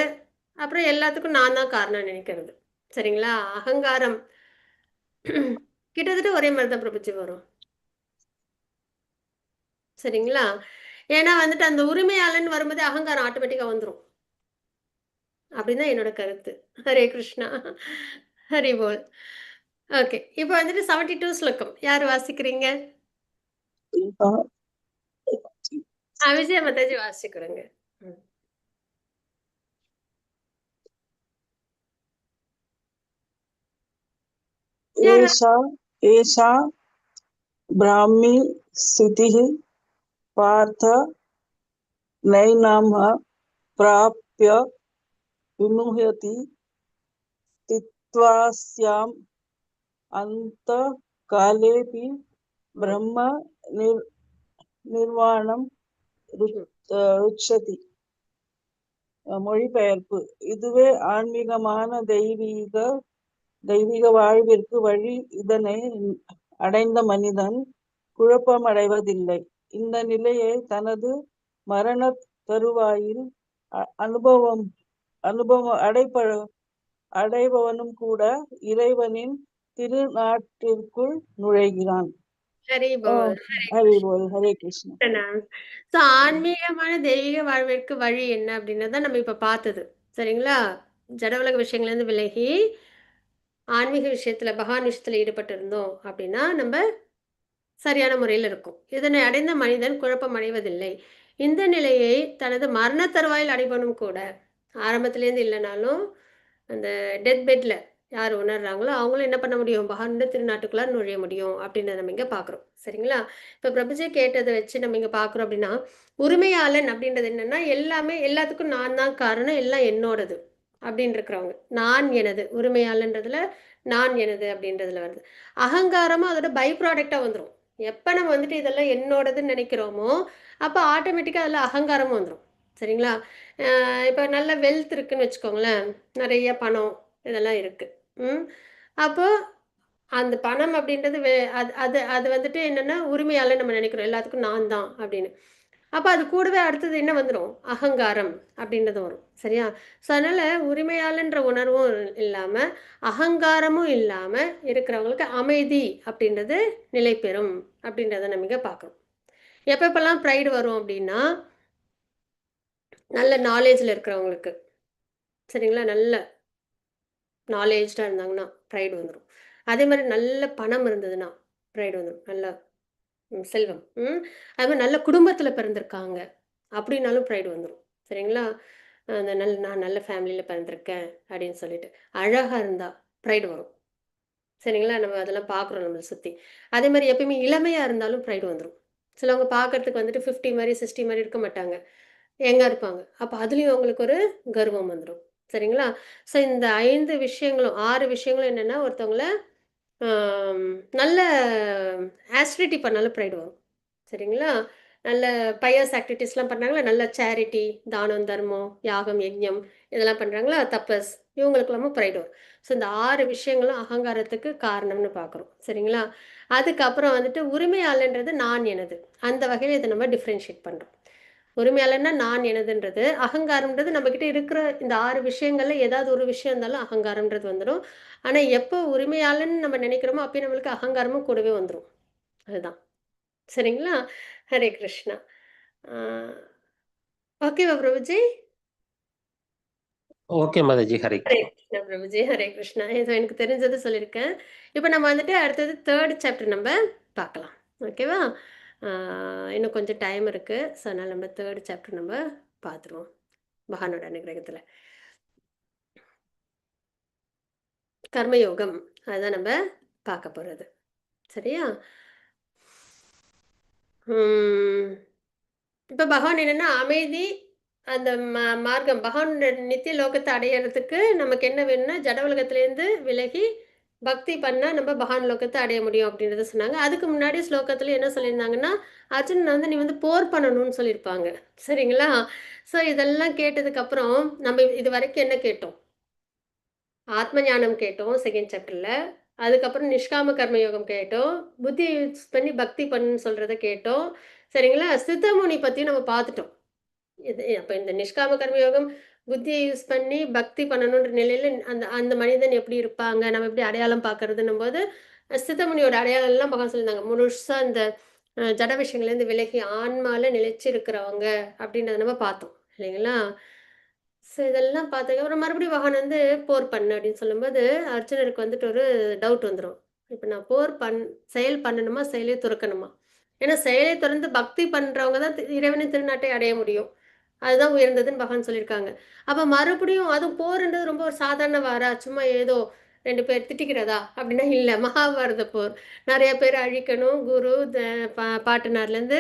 அப்புறம் எல்லாத்துக்கும் நான் தான் காரணம்னு நினைக்கிறது. சரிங்களா? அகங்காரம் கிட்டத்தட்ட ஒரே மாதிரி தான் பிரபுஜி வரும். சரிங்களா? ஏன்னா வந்துட்டு அந்த உரிமையாளன் வரும்போது அகங்காரம் ஆட்டோமேட்டிக்கா வந்துரும். அப்படின்னு தான் என்னோட கருத்து. ஹரே கிருஷ்ணா. ஹரி போல். ஓகே. இப்போ வந்துட்டு 72 ஸ்லோகம் யார் வாசிக்கிறீங்க? விஜய மாதாஜி வாசிக்கிறேங்க. ம். யார் एषा एषा ब्राह्मी स्थितिः पार्थ नैनां प्राप्य विमुह्यति स्थित्वास्याम् अन्तकालेऽपि ब्रह्म निर्वाणं ருட்சதி. மொழிபெயர்ப்பு: இதுவே ஆன்மீகமான தெய்வீக வாழ்விற்கு வழி. இதனை அடைந்த மனிதன் குழப்பமடைவதில்லை. இந்த நிலையை தனது மரண தருவாயில் அனுபவம் அடைபவனும் கூட இறைவனின் திருநாட்டிற்குள் நுழைகிறான். ஹரி போல். ஹரி போல். ஹரே கிருஷ்ணா. ஸோ ஆன்மீகமான தெய்வீக வாழ்விற்கு வழி என்ன அப்படின்றத நம்ம இப்போ பார்த்தது. சரிங்களா? ஜட உலக விஷயங்கள்லேருந்து விலகி ஆன்மீக விஷயத்தில் பகவான் விஷயத்தில் ஈடுபட்டு இருந்தோம் அப்படின்னா நம்ம சரியான முறையில் இருக்கும். இதனை அடைந்த மனிதன் குழப்பம் அடைவதில்லை. இந்த நிலையை தனது மரண தருவாயில் அடைபவனும் கூட ஆரம்பத்திலேருந்து இல்லைனாலும் அந்த டெத் பெட்டில் யார் உணர்றாங்களோ அவங்களும் என்ன பண்ண முடியும்? பகவானோட திருநாட்டுக்குள்ளார நுழைய முடியும் அப்படின்றத நம்ம இங்கே பார்க்குறோம். சரிங்களா? இப்போ பிரபுஜி கேட்டதை வச்சு நம்ம இங்கே பார்க்குறோம் அப்படின்னா உரிமையாளன் அப்படின்றது என்னன்னா எல்லாத்துக்கும் நான் தான் காரணம், எல்லாம் என்னோடது அப்படின்னு இருக்கிறவங்க. நான் எனது உரிமையாளன்றதுல நான் எனது அப்படின்றதுல வருது. அகங்காரமும் அதோட பை ப்ராடக்டாக வந்துடும். எப்போ நம்ம வந்துட்டு இதெல்லாம் என்னோடதுன்னு நினைக்கிறோமோ அப்போ ஆட்டோமேட்டிக்காக அதில் அகங்காரமும் வந்துடும். சரிங்களா? இப்போ நல்ல வெல்த் இருக்குன்னு வச்சுக்கோங்களேன், நிறைய பணம் இதெல்லாம் இருக்கு. அப்போ அந்த பணம் அப்படின்றது அது அது அது வந்துட்டு என்னன்னா உரிமையால நம்ம நினைக்கிறோம் எல்லாத்துக்கும் நான் தான் அப்படின்னு. அப்போ அது கூடவே அடுத்தது என்ன வந்துடும்? அகங்காரம் அப்படின்றது வரும். சரியா? ஸோ அதனால உரிமையாளன்ற உணர்வும் இல்லாமல் அகங்காரமும் இல்லாமல் இருக்கிறவங்களுக்கு அமைதி அப்படின்றது நிலை பெறும் அப்படின்றத நம்ம இங்கே பார்க்குறோம். எப்பப்பெல்லாம் ப்ரைடு வரும் அப்படின்னா நல்ல நாலேஜில் இருக்கிறவங்களுக்கு. சரிங்களா? நல்ல நாலேஜ்டாக இருந்தாங்கன்னா ப்ரைடு வந்துடும். அதே மாதிரி நல்ல பணம் இருந்ததுன்னா ப்ரைடு வந்துடும். நல்ல செல்வம். அது மாதிரி நல்ல குடும்பத்தில் பிறந்திருக்காங்க அப்படின்னாலும் ப்ரைடு வந்துடும். சரிங்களா? நான் நல்ல ஃபேமிலியில் பிறந்திருக்கேன் அப்படின்னு சொல்லிட்டு அழகாக இருந்தால் ப்ரைடு வரும். சரிங்களா? நம்ம அதெல்லாம் பார்க்குறோம் நம்மளை சுற்றி. அதே மாதிரி எப்பயுமே இளமையாக இருந்தாலும் ப்ரைடு வந்துடும். சிலவங்க பார்க்கறதுக்கு வந்துட்டு 50 மாதிரி 60 மாதிரி இருக்க மாட்டாங்க, யங்கா இருப்பாங்க. அப்போ அதுலேயும் அவங்களுக்கு ஒரு கர்வம் வந்துடும். சரிங்களா? ஸோ இந்த 5 விஷயங்களும் 6 விஷயங்களும் என்னென்னா ஒருத்தவங்கள நல்ல ஆஸ்டிரிட்டி பண்ணாலும் ப்ரைடு வரும். சரிங்களா? நல்ல பயஸ் ஆக்டிவிட்டீஸ்லாம் பண்ணுறாங்களா, நல்ல சேரிட்டி, தானம், தர்மம், யாகம், யஜ்ஞம் இதெல்லாம் பண்ணுறாங்களா, தப்பஸ், இவங்களுக்கெல்லாமும் ப்ரைடு வரும். ஸோ இந்த 6 விஷயங்களும் அகங்காரத்துக்கு காரணம்னு பார்க்குறோம். சரிங்களா? அதுக்கப்புறம் வந்துட்டு உரிமையாளன்றது நான் எனது. அந்த வகையில் இதை நம்ம டிஃப்ரென்ஷியேட் பண்ணுறோம். உரிமையாளன்னா நான் எனதுன்றது, அகங்காரம்ன்றது நம்மக்கிட்ட இருக்கிற இந்த 6 விஷயங்கள்ல ஏதாவது ஒரு விஷயம் இருந்தாலும் அகங்காரம்ன்றது வந்துடும். ஆனால் எப்போ உரிமையாளன்னு நம்ம நினைக்கிறோமோ அப்போ நம்மளுக்கு அகங்காரமும் கூடவே வந்துடும். அதுதான். சரிங்களா? ஹரே கிருஷ்ணா. ஓகேவா பிரபுஜி? ஓகே மாதாஜி. ஹரே ஹரே கிருஷ்ணா. கிருஷ்ணா பிரபுஜி. ஹரே கிருஷ்ணா. ஏதோ எனக்கு தெரிஞ்சது சொல்லியிருக்கேன். இப்போ நம்ம வந்துட்டு அடுத்தது 3rd சாப்டர் நம்ம பார்க்கலாம். ஓகேவா? இன்னும் கொஞ்சம் டைம் இருக்குது. ஸோ அதனால் நம்ம 3rd சாப்டர் நம்ம பார்த்துருவோம் பகவானோட அனுகிரகத்தில். கர்மயோகம் அதுதான் நம்ம பார்க்க போகிறது. சரியா? இப்போ பகவான் என்னென்னா அமைதி அந்த மார்க்கம் பகவான் நித்திய லோகத்தை அடையறதுக்கு நமக்கு என்ன வேணும்னா ஜட உலகத்திலேருந்து விலகி பக்தி பண்ணா நம்ம பகவான் லோகத்தை அடைய முடியும் அப்படின்றத சொன்னாங்க. அதுக்கு முன்னாடி ஸ்லோகத்துல என்ன சொல்லியிருந்தாங்கன்னா, அர்ஜுனன் வந்து நீ வந்து போர் பண்ணணும்னு சொல்லியிருப்பாங்க. சரிங்களா? ஸோ இதெல்லாம் கேட்டதுக்கு அப்புறம் நம்ம இது வரைக்கும் என்ன கேட்டோம்? ஆத்ம ஞானம் கேட்டோம் செகண்ட் சாப்டர்ல. அதுக்கப்புறம் நிஷ்காம கர்ம யோகம் கேட்டோம். புத்தி யூஸ் பண்ணி பக்தி பண்ணுன்னு சொல்றத கேட்டோம். சரிங்களா? சித்தமுனி பத்தியும் நம்ம பார்த்துட்டோம். இது அப்ப இந்த நிஷ்காம கர்ம யோகம் புத்தியை யூஸ் பண்ணி பக்தி பண்ணணுன்ற நிலையில அந்த அந்த மனிதன் எப்படி இருப்பாங்க, நம்ம எப்படி அடையாளம் பார்க்கறதுன்னும் போது, சித்தமுனியோட அடையாளம் எல்லாம் பகவான் சொல்லியிருந்தாங்க. முழுசா அந்த ஜட விஷயங்கள்லேருந்து விலகி ஆன்மால நிலைச்சு இருக்கிறவங்க அப்படின்றத நம்ம பார்த்தோம். இல்லைங்களா? ஸோ இதெல்லாம் பார்த்ததுக்கப்புறம் மறுபடியும் பகவான் வந்து போர் பண்ணு அப்படின்னு சொல்லும்போது, அர்ஜுனருக்கு வந்துட்டு ஒரு டவுட் வந்துரும். இப்ப நான் செயல் பண்ணணுமா? செயலை துறக்கணுமா? ஏன்னா செயலை துறந்து பக்தி பண்றவங்க தான் இறைவனின் திருநாட்டை அடைய முடியும். அதுதான் உயர்ந்ததுன்னு பகவான் சொல்லியிருக்காங்க. அப்ப மறுபடியும் அதுவும் போர்ன்றது ரொம்ப ஒரு சாதாரண வாரா? சும்மா ஏதோ 2 பேர் திட்டிக்கிறதா? அப்படின்னா இல்ல. மகாபாரத போர். நெறைய பேர் அழிக்கணும். குரு, பாட்டனார்லேருந்து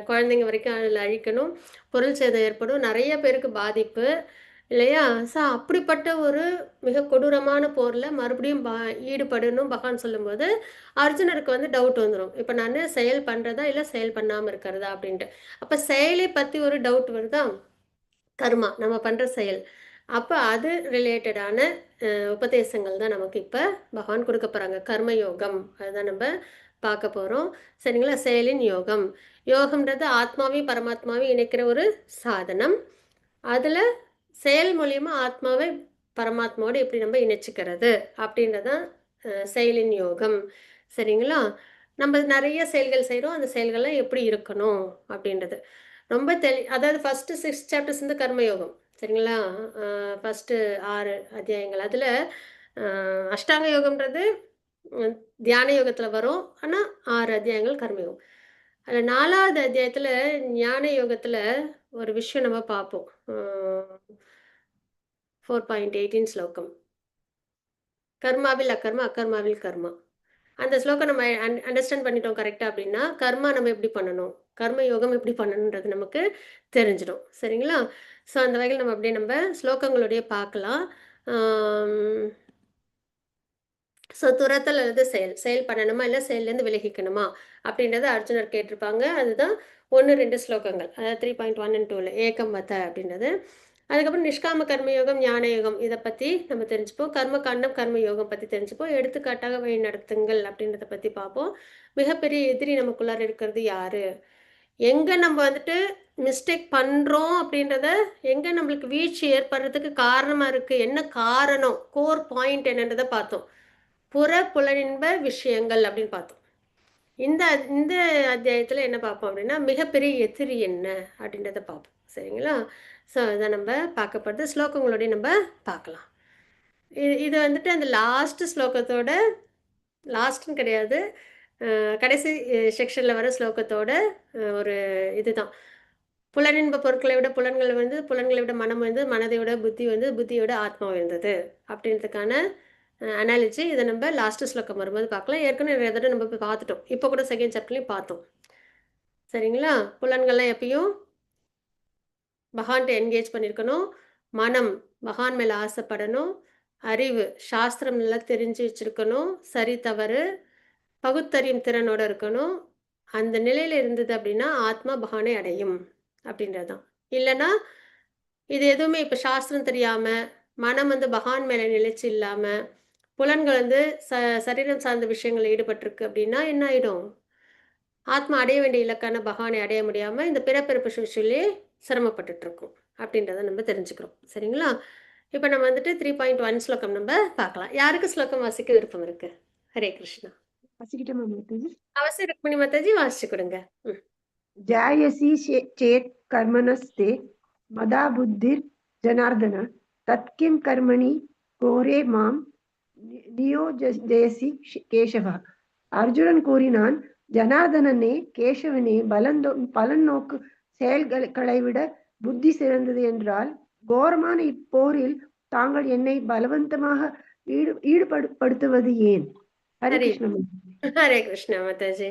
குழந்தைங்க வரைக்கும் அதில அழிக்கணும். பொருள் சேதம் ஏற்படும். நெறைய பேருக்கு பாதிப்பு. இல்லையா? ஸோ அப்படிப்பட்ட ஒரு மிக கொடூரமான போர்ல மறுபடியும் ஈடுபடணும் பகவான் சொல்லும்போது, அர்ஜுனருக்கு வந்து டவுட் வந்துரும். இப்ப நானு செயல் பண்றதா? இல்ல செயல் பண்ணாம இருக்கிறதா? அப்படின்ட்டு. அப்ப செயலை பத்தி ஒரு டவுட் வருதா? கர்மா நம்ம பண்ற செயல். அப்ப அது ரிலேட்டடான உபதேசங்கள் தான் நமக்கு இப்ப பகவான் குடுக்க போறாங்க. கர்ம யோகம். அதுதான் நம்ப பார்க்க போறோம். சரிங்களா? செயலின் யோகம். யோகம்ன்றது ஆத்மாவையும், பரமாத்மாவையும் இணைக்கிற ஒரு சாதனம். அதுல செயல் மூலியமா ஆத்மாவை பரமாத்மாவோட எப்படி நம்ம இணைச்சுக்கிறது அப்படின்றதான் செயலின் யோகம். சரிங்களா? நம்ம நிறைய செயல்கள் செய்கிறோம். அந்த செயல்கள்லாம் எப்படி இருக்கணும் அப்படின்றது ரொம்ப அதாவது ஃபஸ்ட்டு 6 சாப்டர்ஸ் வந்து கர்மயோகம். சரிங்களா? ஃபஸ்ட்டு 6 அத்தியாயங்கள். அதில் அஷ்டாங்க யோகம்ன்றது தியான யோகத்தில் வரும். ஆனால் 6 அத்தியாயங்கள் கர்மயோகம். அதில் 4வது அத்தியாயத்தில் ஞான யோகத்தில் ஒரு விஷயம் நம்ம பார்ப்போம். 4.18 ஸ்லோகம். கர்மாவில் அக்கர்மா, அக்கர்மாவில் கர்மா. அந்த ஸ்லோகம் நம்ம அண்டர்ஸ்டாண்ட் பண்ணிட்டோம் கரெக்டாக அப்படின்னா, கர்மா நம்ம எப்படி பண்ணணும், கர்ம யோகம் எப்படி பண்ணணுன்றது நமக்கு தெரிஞ்சிடும். சரிங்களா? ஸோ அந்த வகையில் நம்ம அப்படியே நம்ம ஸ்லோகங்களுடைய பார்க்கலாம். ஸோ துரத்தல் அல்லது செயல் பண்ணணுமா இல்லை செயல்லேருந்து விலகிக்கணுமா அப்படின்றத அர்ஜுனர் கேட்டிருப்பாங்க. அதுதான் 1-2 ஸ்லோகங்கள், அதாவது 3.1 and 2ல் ஏகம் மத அப்படின்றது. அதுக்கப்புறம் நிஷ்காம கர்மயோகம், ஞான யோகம் இதை பற்றி நம்ம தெரிஞ்சுப்போம். கர்ம காண்டம், கர்ம யோகம் பற்றி தெரிஞ்சுப்போம். எடுத்துக்காட்டாக வழி நடத்துங்கள் அப்படின்றத பற்றி பார்ப்போம். மிகப்பெரிய எதிரி நமக்குள்ளார இருக்கிறது யாரு, எங்கே நம்ம வந்துட்டு மிஸ்டேக் பண்ணுறோம் அப்படின்றத, எங்கே நம்மளுக்கு வீழ்ச்சி ஏற்படுறதுக்கு காரணமாக இருக்குது, என்ன காரணம், கோர் பாயிண்ட் என்னன்றதை பார்த்தோம். புற புலனின்ப விஷயங்கள் அப்படின்னு பார்த்தோம். இந்த இந்த அத்தியாயத்தில் என்ன பார்ப்போம் அப்படின்னா, மிகப்பெரிய எதிரி என்ன அப்படின்றத பார்ப்போம். சரிங்களா? ஸோ அதை நம்ம பார்க்க போகிறது ஸ்லோகங்களோடய நம்ம பார்க்கலாம். இது வந்துட்டு அந்த லாஸ்ட் ஸ்லோகத்தோட, லாஸ்ட்னு கிடையாது, கடைசி செக்ஷனில் வர ஸ்லோகத்தோட ஒரு இதுதான். புலனின்ப பொருட்களை விட புலன்களை வந்து, புலன்களை விட மனம் வந்து, மனதை விட புத்தி வந்து, புத்தியோட ஆத்மா இருந்தது அப்படின்றதுக்கான அனாலஜி. இதை நம்ம லாஸ்ட் ஸ்லோகம் வரும்போது பார்க்கலாம். ஏற்கனவே நிறைய தடவை நம்ம போய் பார்த்துட்டோம். இப்போ கூட செகண்ட் சாப்டர்லையும் பார்த்தோம். சரிங்களா? புலன்கள்லாம் எப்பயும் பகவான்கிட்ட என்கேஜ் பண்ணியிருக்கணும். மனம் பகவான் மேலே ஆசைப்படணும். அறிவு சாஸ்திரம் நல்லா தெரிஞ்சு வச்சுருக்கணும். சரி தவறு பகுத்தறியும் திறனோடு இருக்கணும். அந்த நிலையில் இருந்தது அப்படின்னா ஆத்மா பகவானை அடையும் அப்படின்றது தான். இல்லைன்னா இது எதுவுமே இப்போ சாஸ்திரம் தெரியாமல், மனம் வந்து பகவான் மேலே நிலைச்சு இல்லாமல், புலன்கள் வந்து சரீரம் சார்ந்த விஷயங்கள் ஈடுபட்டிருக்கு அப்படின்னா என்ன ஆகிடும்? ஆத்மா அடைய வேண்டிய இலக்கான பகவானை அடைய முடியாமல் இந்த பிறப்பிறப்பு சுழற்சியிலே சிரமப்பட்டுட்டு இருக்கும் அப்படின்றத நம்ம தெரிஞ்சுக்கிறோம். சரிங்களா? இப்போ நம்ம வந்துட்டு 3.1 ஸ்லோகம் நம்ம பார்க்கலாம். யாருக்கு ஸ்லோகம் வாசிக்க விருப்பம் இருக்கு? ஹரே கிருஷ்ணா. வாசிக்கிட்டோமா மாதாஜி? அவசியம் ருக்மிணி மாதாஜி வாசிச்சு கொடுங்க. ஜாயசி சேத் கர்மணஸ்தே மதா புத்திர் ஜனார்தன தத்கிம் கர்மணி கோரே மாம் நியோஜயசி கேசவா. அர்ஜுனன் கூறினான், ஜனார்தனனே, கேசவனே, பலன் நோக்கு செயல்களை விட புத்தி சிறந்தது என்றால் கோரமான இப்போரில் தாங்கள் என்னை பலவந்தமாக ஈடுபடுத்துவது ஏன்? ஹரே கிருஷ்ணா. ஹரே கிருஷ்ணா மாதாஜி.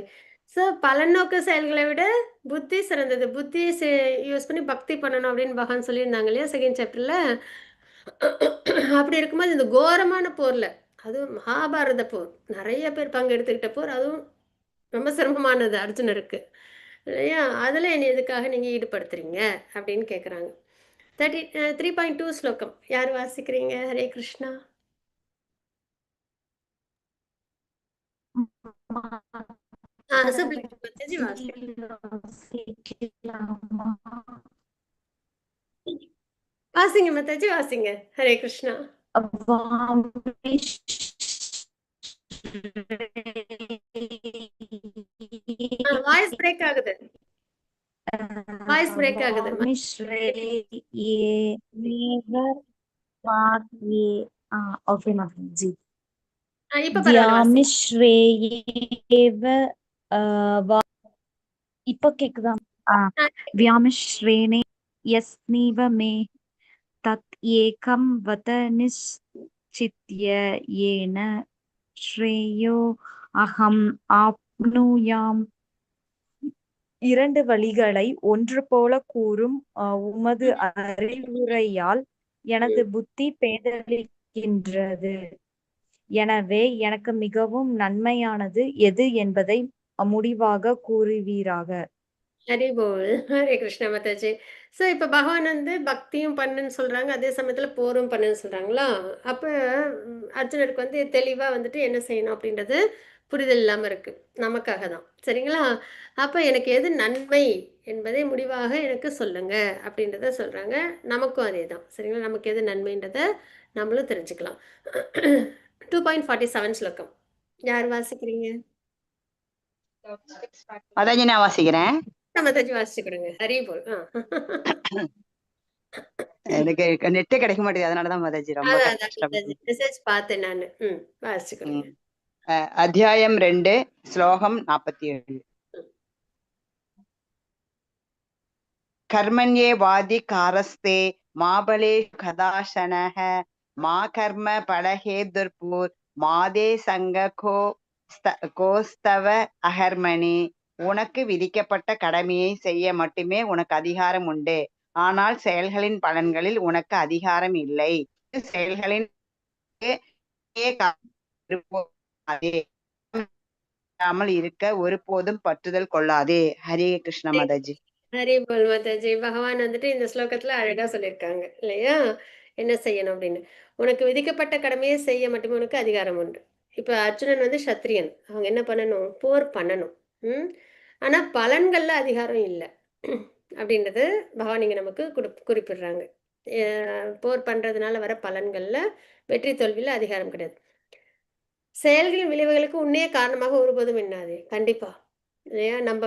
ஸோ பலநோக்கு செயல்களை விட புத்தி சிறந்தது. புத்தியை யூஸ் பண்ணி பக்தி பண்ணணும் அப்படின்னு பகவான் சொல்லியிருந்தாங்க இல்லையா செகண்ட் சாப்டர்ல. அப்படி இருக்கும்போது இந்த கோரமான போர்ல, அதுவும் மகாபாரத போர், நிறைய பேர் பங்கெடுத்துக்கிட்ட போர், அதுவும் ரொம்ப சிரமமானது அர்ஜுனருக்கு இல்லையா? அதில் என்னை எதுக்காக நீங்கள் ஈடுபடுத்துறீங்க அப்படின்னு கேட்குறாங்க. 3.2 ஸ்லோகம் யார் வாசிக்கிறீங்க? ஹரே கிருஷ்ணா. சுப்ரீம் மாதாஜி வாசிங்க மாதாஜி வாசிங்க. ஹரே கிருஷ்ணா. வாய்ஸ் பிரேக் ஆகுது. வாய்ஸ் பிரேக் ஆகுது. ஓகே மாதாஜி. இப்ப பரவாயில்ல. இப்ப கேக்குதா? வியாமிஸ்ரேனே யஸ்னீவ மே தத் ஏகம் வத நிச்சித்ய ஏன ஸ்ரேயோ அகம் ஆப்னுயாம். 2 வழிகளை ஒன்று போல கூறும் உமது அறிவுரையால் எனது புத்தி பேதலிக்கின்றது. எனவே எனக்கு மிகவும் நன்மையானது எது என்பதை முடிவாக கூறுவீராக. ஹரி போல். ஹரே கிருஷ்ணா மாதாஜி. ஸோ இப்போ பகவான் பக்தியும் பண்ணுன்னு சொல்றாங்க, அதே சமயத்துல போரும் பண்ணுன்னு சொல்றாங்களா? அப்ப அர்ஜுனருக்கு தெளிவா என்ன செய்யணும் அப்படின்றது புரிதல் இல்லாம இருக்கு. நமக்காக தான். சரிங்களா? அப்ப எனக்கு எது நன்மை என்பதை முடிவாக எனக்கு சொல்லுங்க அப்படின்றத சொல்றாங்க. நமக்கும் அதே தான். சரிங்களா? நமக்கு எது நன்மைன்றத நம்மளும் தெரிஞ்சுக்கலாம். 2.47 ஸ்லோகம் யார் வாசிக்கிறீங்க? மாதாஜி நான் வாசிக்கிறேன். மாதாஜி வாசிச்சு கொடுங்க. ஹரி போல். எனக்கு நெட்டே கிடைக்க மாட்டேங்குது, அதனாலதான் மாதாஜி ரொம்ப கஷ்டப்படுறேன். மெசேஜ் பார்த்தேன் நானு. வாசிச்சு கொடுங்க. அத்தியாயம் 2 ஸ்லோகம் 47. கர்மண்யே வாதி காரஸ்தே மாபலே கதாசனஹ மா கர்ம பலஹேதுர்பூர் மாதே சங்க கோஸ்தவ அகர்மணி. உனக்கு விதிக்கப்பட்ட கடமையை செய்ய மட்டுமே உனக்கு அதிகாரம் உண்டு, ஆனால் செயல்களின் பலன்களில் உனக்கு அதிகாரம் இல்லை. செயல்களின் இருக்க ஒருபோதும் பற்றுதல் கொள்ளாதே. ஹரே கிருஷ்ண மாதாஜி. ஹரி போல் மாதாஜி. பகவான் இந்த ஸ்லோகத்துல அழகா சொல்லியிருக்காங்க இல்லையா, என்ன செய்யணும் அப்படின்னு. உனக்கு விதிக்கப்பட்ட கடமையை செய்ய மட்டுமே உனக்கு அதிகாரம் உண்டு. இப்ப அர்ஜுனன் சத்திரியன், அவங்க என்ன பண்ணணும்? போர் பண்ணணும். ஆனா பலன்கள்ல அதிகாரம் இல்லை அப்படின்றது பகவான் இங்க நமக்கு குறிப்பிடுறாங்க. போர் பண்றதுனால வர பலன்கள்ல வெற்றி தோல்வியில அதிகாரம் கிடையாது. செயல்களின் விளைவுகளுக்கு உன்னே காரணமாக ஒருபோதும் எண்ணாதே. கண்டிப்பா இல்லையா? நம்ம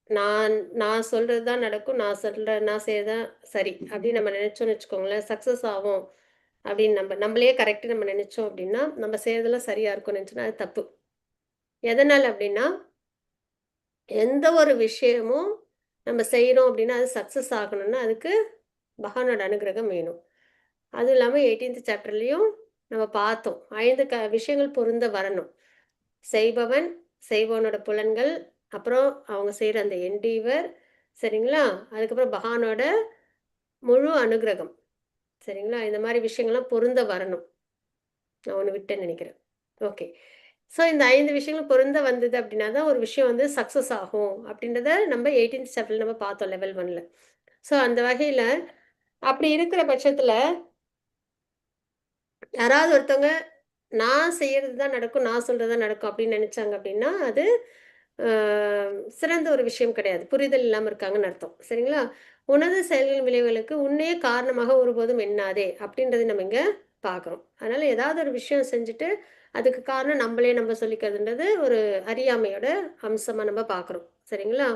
நான் நான் சொல்றது தான் நடக்கும், நான் செய்யறதான் சரி அப்படின்னு நம்ம நினைச்சோம்னு வச்சுக்கோங்களேன், சக்சஸ் ஆகும் அப்படின்னு நம்மளே கரெக்ட் நம்ம நினைச்சோம் அப்படின்னா, நம்ம செய்யறதெல்லாம் சரியா இருக்கும்னு நினைச்சோன்னா அது தப்பு. எதனால அப்படின்னா, எந்த ஒரு விஷயமும் நம்ம செய்யறோம் அப்படின்னா அது சக்சஸ் ஆகணும்னா அதுக்கு பகவானோட அனுகிரகம் வேணும். அதுவும் இல்லாம 18th சாப்டர்லயும் நம்ம பார்த்தோம், 5 விஷயங்கள் பொருந்த வரணும். செய்பவன், செய்பவனோட புலன்கள், அப்புறம் அவங்க செய்யற அந்த என்டீவர், சரிங்களா? அதுக்கப்புறம் பகவானோட முழு அனுகிரகம், சரிங்களா? இந்த மாதிரி விஷயங்கள்லாம் பொருந்த வரணும். நான் ஒன்று விட்டேன்னு நினைக்கிறேன். ஓகே. ஸோ இந்த 5 விஷயங்கள் பொருந்த வந்தது அப்படின்னா தான் ஒரு விஷயம் சக்ஸஸ் ஆகும் அப்படின்றத நம்ம 18th சாப்டர்ல நம்ம பார்த்தோம் லெவல் 1ல. ஸோ அந்த வகையில அப்படி இருக்கிற பட்சத்துல யாராவது ஒருத்தவங்க நான் செய்யறது தான் நடக்கும், நான் சொல்றது தான் நடக்கும் அப்படின்னு நினைச்சாங்க அப்படின்னா அது சிறந்த ஒரு விஷயம் கிடையாது. புரிதல் இல்லாமல் இருக்காங்கன்னு அர்த்தம். சரிங்களா? உனது செயல்களின் விளைவுகளுக்கு உன்னே காரணமாக ஒருபோதும் எண்ணாதே அப்படின்றதை நம்ம இங்க பார்க்குறோம். அதனால ஏதாவது ஒரு விஷயம் செஞ்சுட்டு அதுக்கு காரணம் நம்ம சொல்லிக்கிறதுன்றது ஒரு அறியாமையோட அம்சமா நம்ம பார்க்குறோம். சரிங்களா?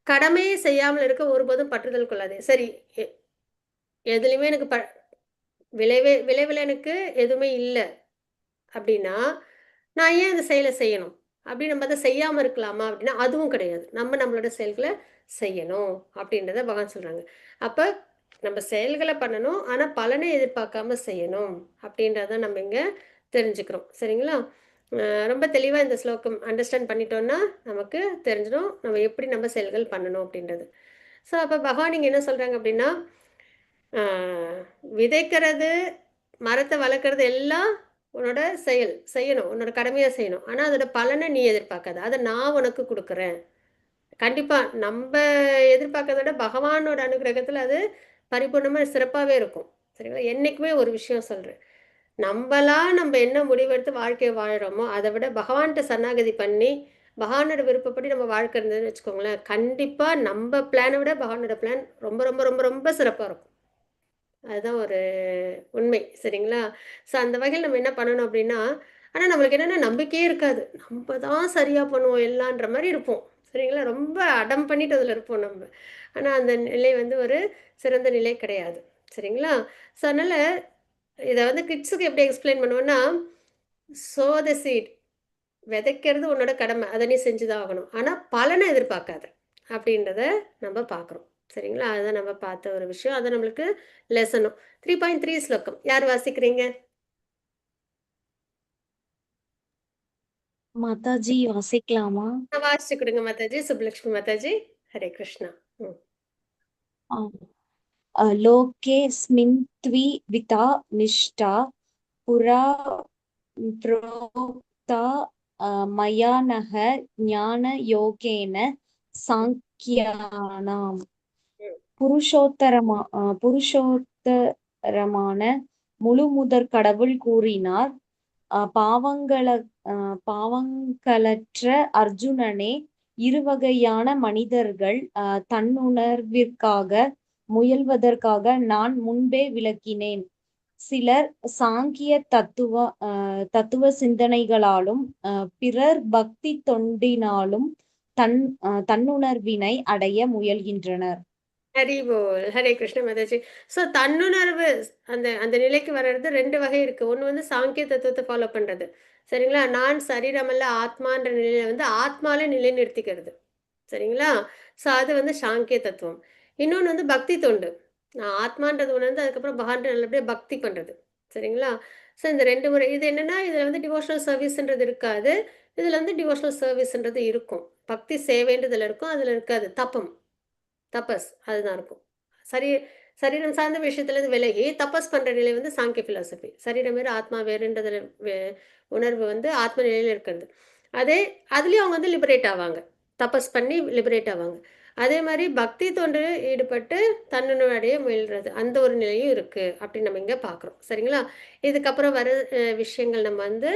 கடமையை செய்யாமல் இருக்க ஒருபோதும் பற்றுதல் கொள்ளாதே. சரி, எதுலையுமே எனக்கு விளைவில் எனக்கு எதுவுமே இல்லை அப்படின்னா நான் ஏன் அந்த செயலை செய்யணும்? அப்படி நம்ம அதை செய்யாமல் இருக்கலாமா அப்படின்னா அதுவும் கிடையாது. நம்மளோட செயல்களை செய்யணும் அப்படின்றத பகவான் சொல்கிறாங்க. அப்போ நம்ம செயல்களை பண்ணணும், ஆனால் பலனை எதிர்பார்க்காம செய்யணும் அப்படின்றத நம்ம இங்கே தெரிஞ்சுக்கிறோம். சரிங்களா? ரொம்ப தெளிவாக இந்த ஸ்லோகம் அண்டர்ஸ்டாண்ட் பண்ணிட்டோம்னா நமக்கு தெரிஞ்சிடும் நம்ம எப்படி நம்ம செயல்கள் பண்ணணும் அப்படின்றது. ஸோ அப்போ பகவான் இங்கே என்ன சொல்கிறாங்க அப்படின்னா, விதைக்கிறது, மரத்தை வளர்க்குறது எல்லாம் உன்னோட செய்யணும், உன்னோட கடமையாக செய்யணும். ஆனால் அதோட பலனை நீ எதிர்பார்க்காத, அதை நான் உனக்கு கொடுக்குறேன். கண்டிப்பாக நம்ம எதிர்பார்க்கறத விட பகவானோட அனுகிரகத்தில் அது பரிபூர்ணமாக சிறப்பாகவே இருக்கும். சரிங்களா? என்றைக்குமே ஒரு விஷயம் சொல்கிறேன், நம்ம என்ன முடிவெடுத்து வாழ்க்கையை வாழறோமோ அதை விட பகவான்கிட்ட சரணாகதி பண்ணி பகவானோட விருப்பப்படி நம்ம வாழ்க்கை இருந்ததுன்னு வச்சுக்கோங்களேன், கண்டிப்பாக நம்ம பிளானை விட பகவானோட பிளான் ரொம்ப ரொம்ப ரொம்ப ரொம்ப சிறப்பாக இருக்கும். அதுதான் ஒரு உண்மை. சரிங்களா? ஸோ அந்த வகையில் நம்ம என்ன பண்ணணும் அப்படின்னா, ஆனால் நம்மளுக்கு என்னென்னா நம்பிக்கையே இருக்காது, நம்ம தான் சரியாக பண்ணுவோம் எல்லான்ற மாதிரி இருப்போம். சரிங்களா? ரொம்ப அடம் பண்ணிட்டு அதில் இருப்போம் நம்ம. ஆனால் அந்த நிலை வந்து ஒரு சிறந்த நிலை கிடையாது. சரிங்களா? ஸோ அதனால் இதை வந்து கிட்ஸுக்கு எப்படி எக்ஸ்பிளைன் பண்ணுவோன்னா, சோ த சீட், விதைக்கிறது உன்னோட கடமை, அதை நீ செஞ்சு தான் ஆகணும். ஆனால் பலனை எதிர்பார்க்காத அப்படின்றத நம்ம பார்க்குறோம். சரிங்களா? அதுதான் நம்ம பார்த்த ஒரு விஷயம். அது நம்மளுக்கு லெசனும். 3.3 ஸ்லோகம் யார் வாசிக்கிறீங்க? மாதாஜி வாசிக்கலாமா? வாசிச்சு கொடுங்க மாதாஜி. சுப்புலட்சுமி மாதாஜி. ஹரே கிருஷ்ணா. லோகேஸ்மின் த்வி விதா நிஷ்டா புரா புரோக்தா மயா நக ஞான யோகேன சாங்கியானாம். புருஷோத்தரமான முழுமுதற் கடவுள் கூறினார், பாவங்களற்ற அர்ஜுனனே, இருவகையான மனிதர்கள் தன்னுணர்விற்காக முயல்வதற்காக நான் முன்பே விளக்கினேன். சிலர் சாங்கிய தத்துவ சிந்தனைகளாலும் பிறர் பக்தி தொண்டினாலும் தன்னுணர்வினை அடைய முயல்கின்றனர். ஹரிபோல். ஹரே கிருஷ்ண மாதாஜி. ஸோ தன்னுணர்வு அந்த அந்த நிலைக்கு வர்றது 2 வகை இருக்குது. ஒன்று வந்து சாங்கிய தத்துவத்தை ஃபாலோ பண்ணுறது. சரிங்களா? நான் சரீரமல்ல ஆத்மான்ற நிலையில வந்து ஆத்மால நிலை நிறுத்திக்கிறது. சரிங்களா? ஸோ அது வந்து சாங்கிய தத்துவம். இன்னொன்று வந்து பக்தி தொண்டு. நான் ஆத்மான்றது உணர்ந்து அதுக்கப்புறம் பகவான்கிட்ட நல்லபடியாக பக்தி பண்ணுறது. சரிங்களா? ஸோ இந்த 2 முறை இது என்னென்னா, இதில் வந்து டிவோஷனல் சர்வீஸ்ன்றது இருக்காது, இதில் வந்து டிவோஷனல் சர்வீஸ்ன்றது இருக்கும். பக்தி சேவைன்றதில் இருக்கும், அதில் இருக்காது. தபஸ் அதுதான் இருக்கும். சரீரம் சார்ந்த விஷயத்துலேருந்து விலகி தபஸ் பண்ணுற நிலை வந்து சாங்கிய ஃபிலாசபி. சரீரம் வேறு ஆத்மா வேறுன்றதில் உணர்வு வந்து ஆத்ம நிலையில் இருக்கிறது. அதுலேயும் அவங்க வந்து லிபரேட் ஆவாங்க, தபஸ் பண்ணி லிபரேட் ஆவாங்க. அதே மாதிரி பக்தி தொண்டு ஈடுபட்டு தன்னுடைய முயல்றது, அந்த ஒரு நிலையும் இருக்குது அப்படின்னு நம்ம இங்கே பார்க்குறோம். சரிங்களா? இதுக்கப்புறம் வர விஷயங்கள் நம்ம வந்து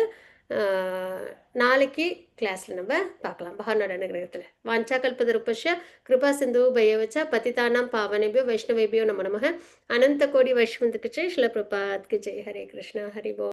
நாளைக்கு கிளாஸில் நம்ம பார்க்கலாம். பகவானோட அனுகிரகத்தில். வாஞ்சா கல்பதருபஸ்ய கிருபா சிந்து பயவச்ச பதிதானாம் பாவனேபியோ வைஷ்ணவேபியோ நமோ நமः. அனந்த கோடி வைஷ்ணவத்துக்கு ஜெய். ஸ்ரீல பிரபாத்க்கு ஜெய். ஹரே கிருஷ்ணா. ஹரி போல்.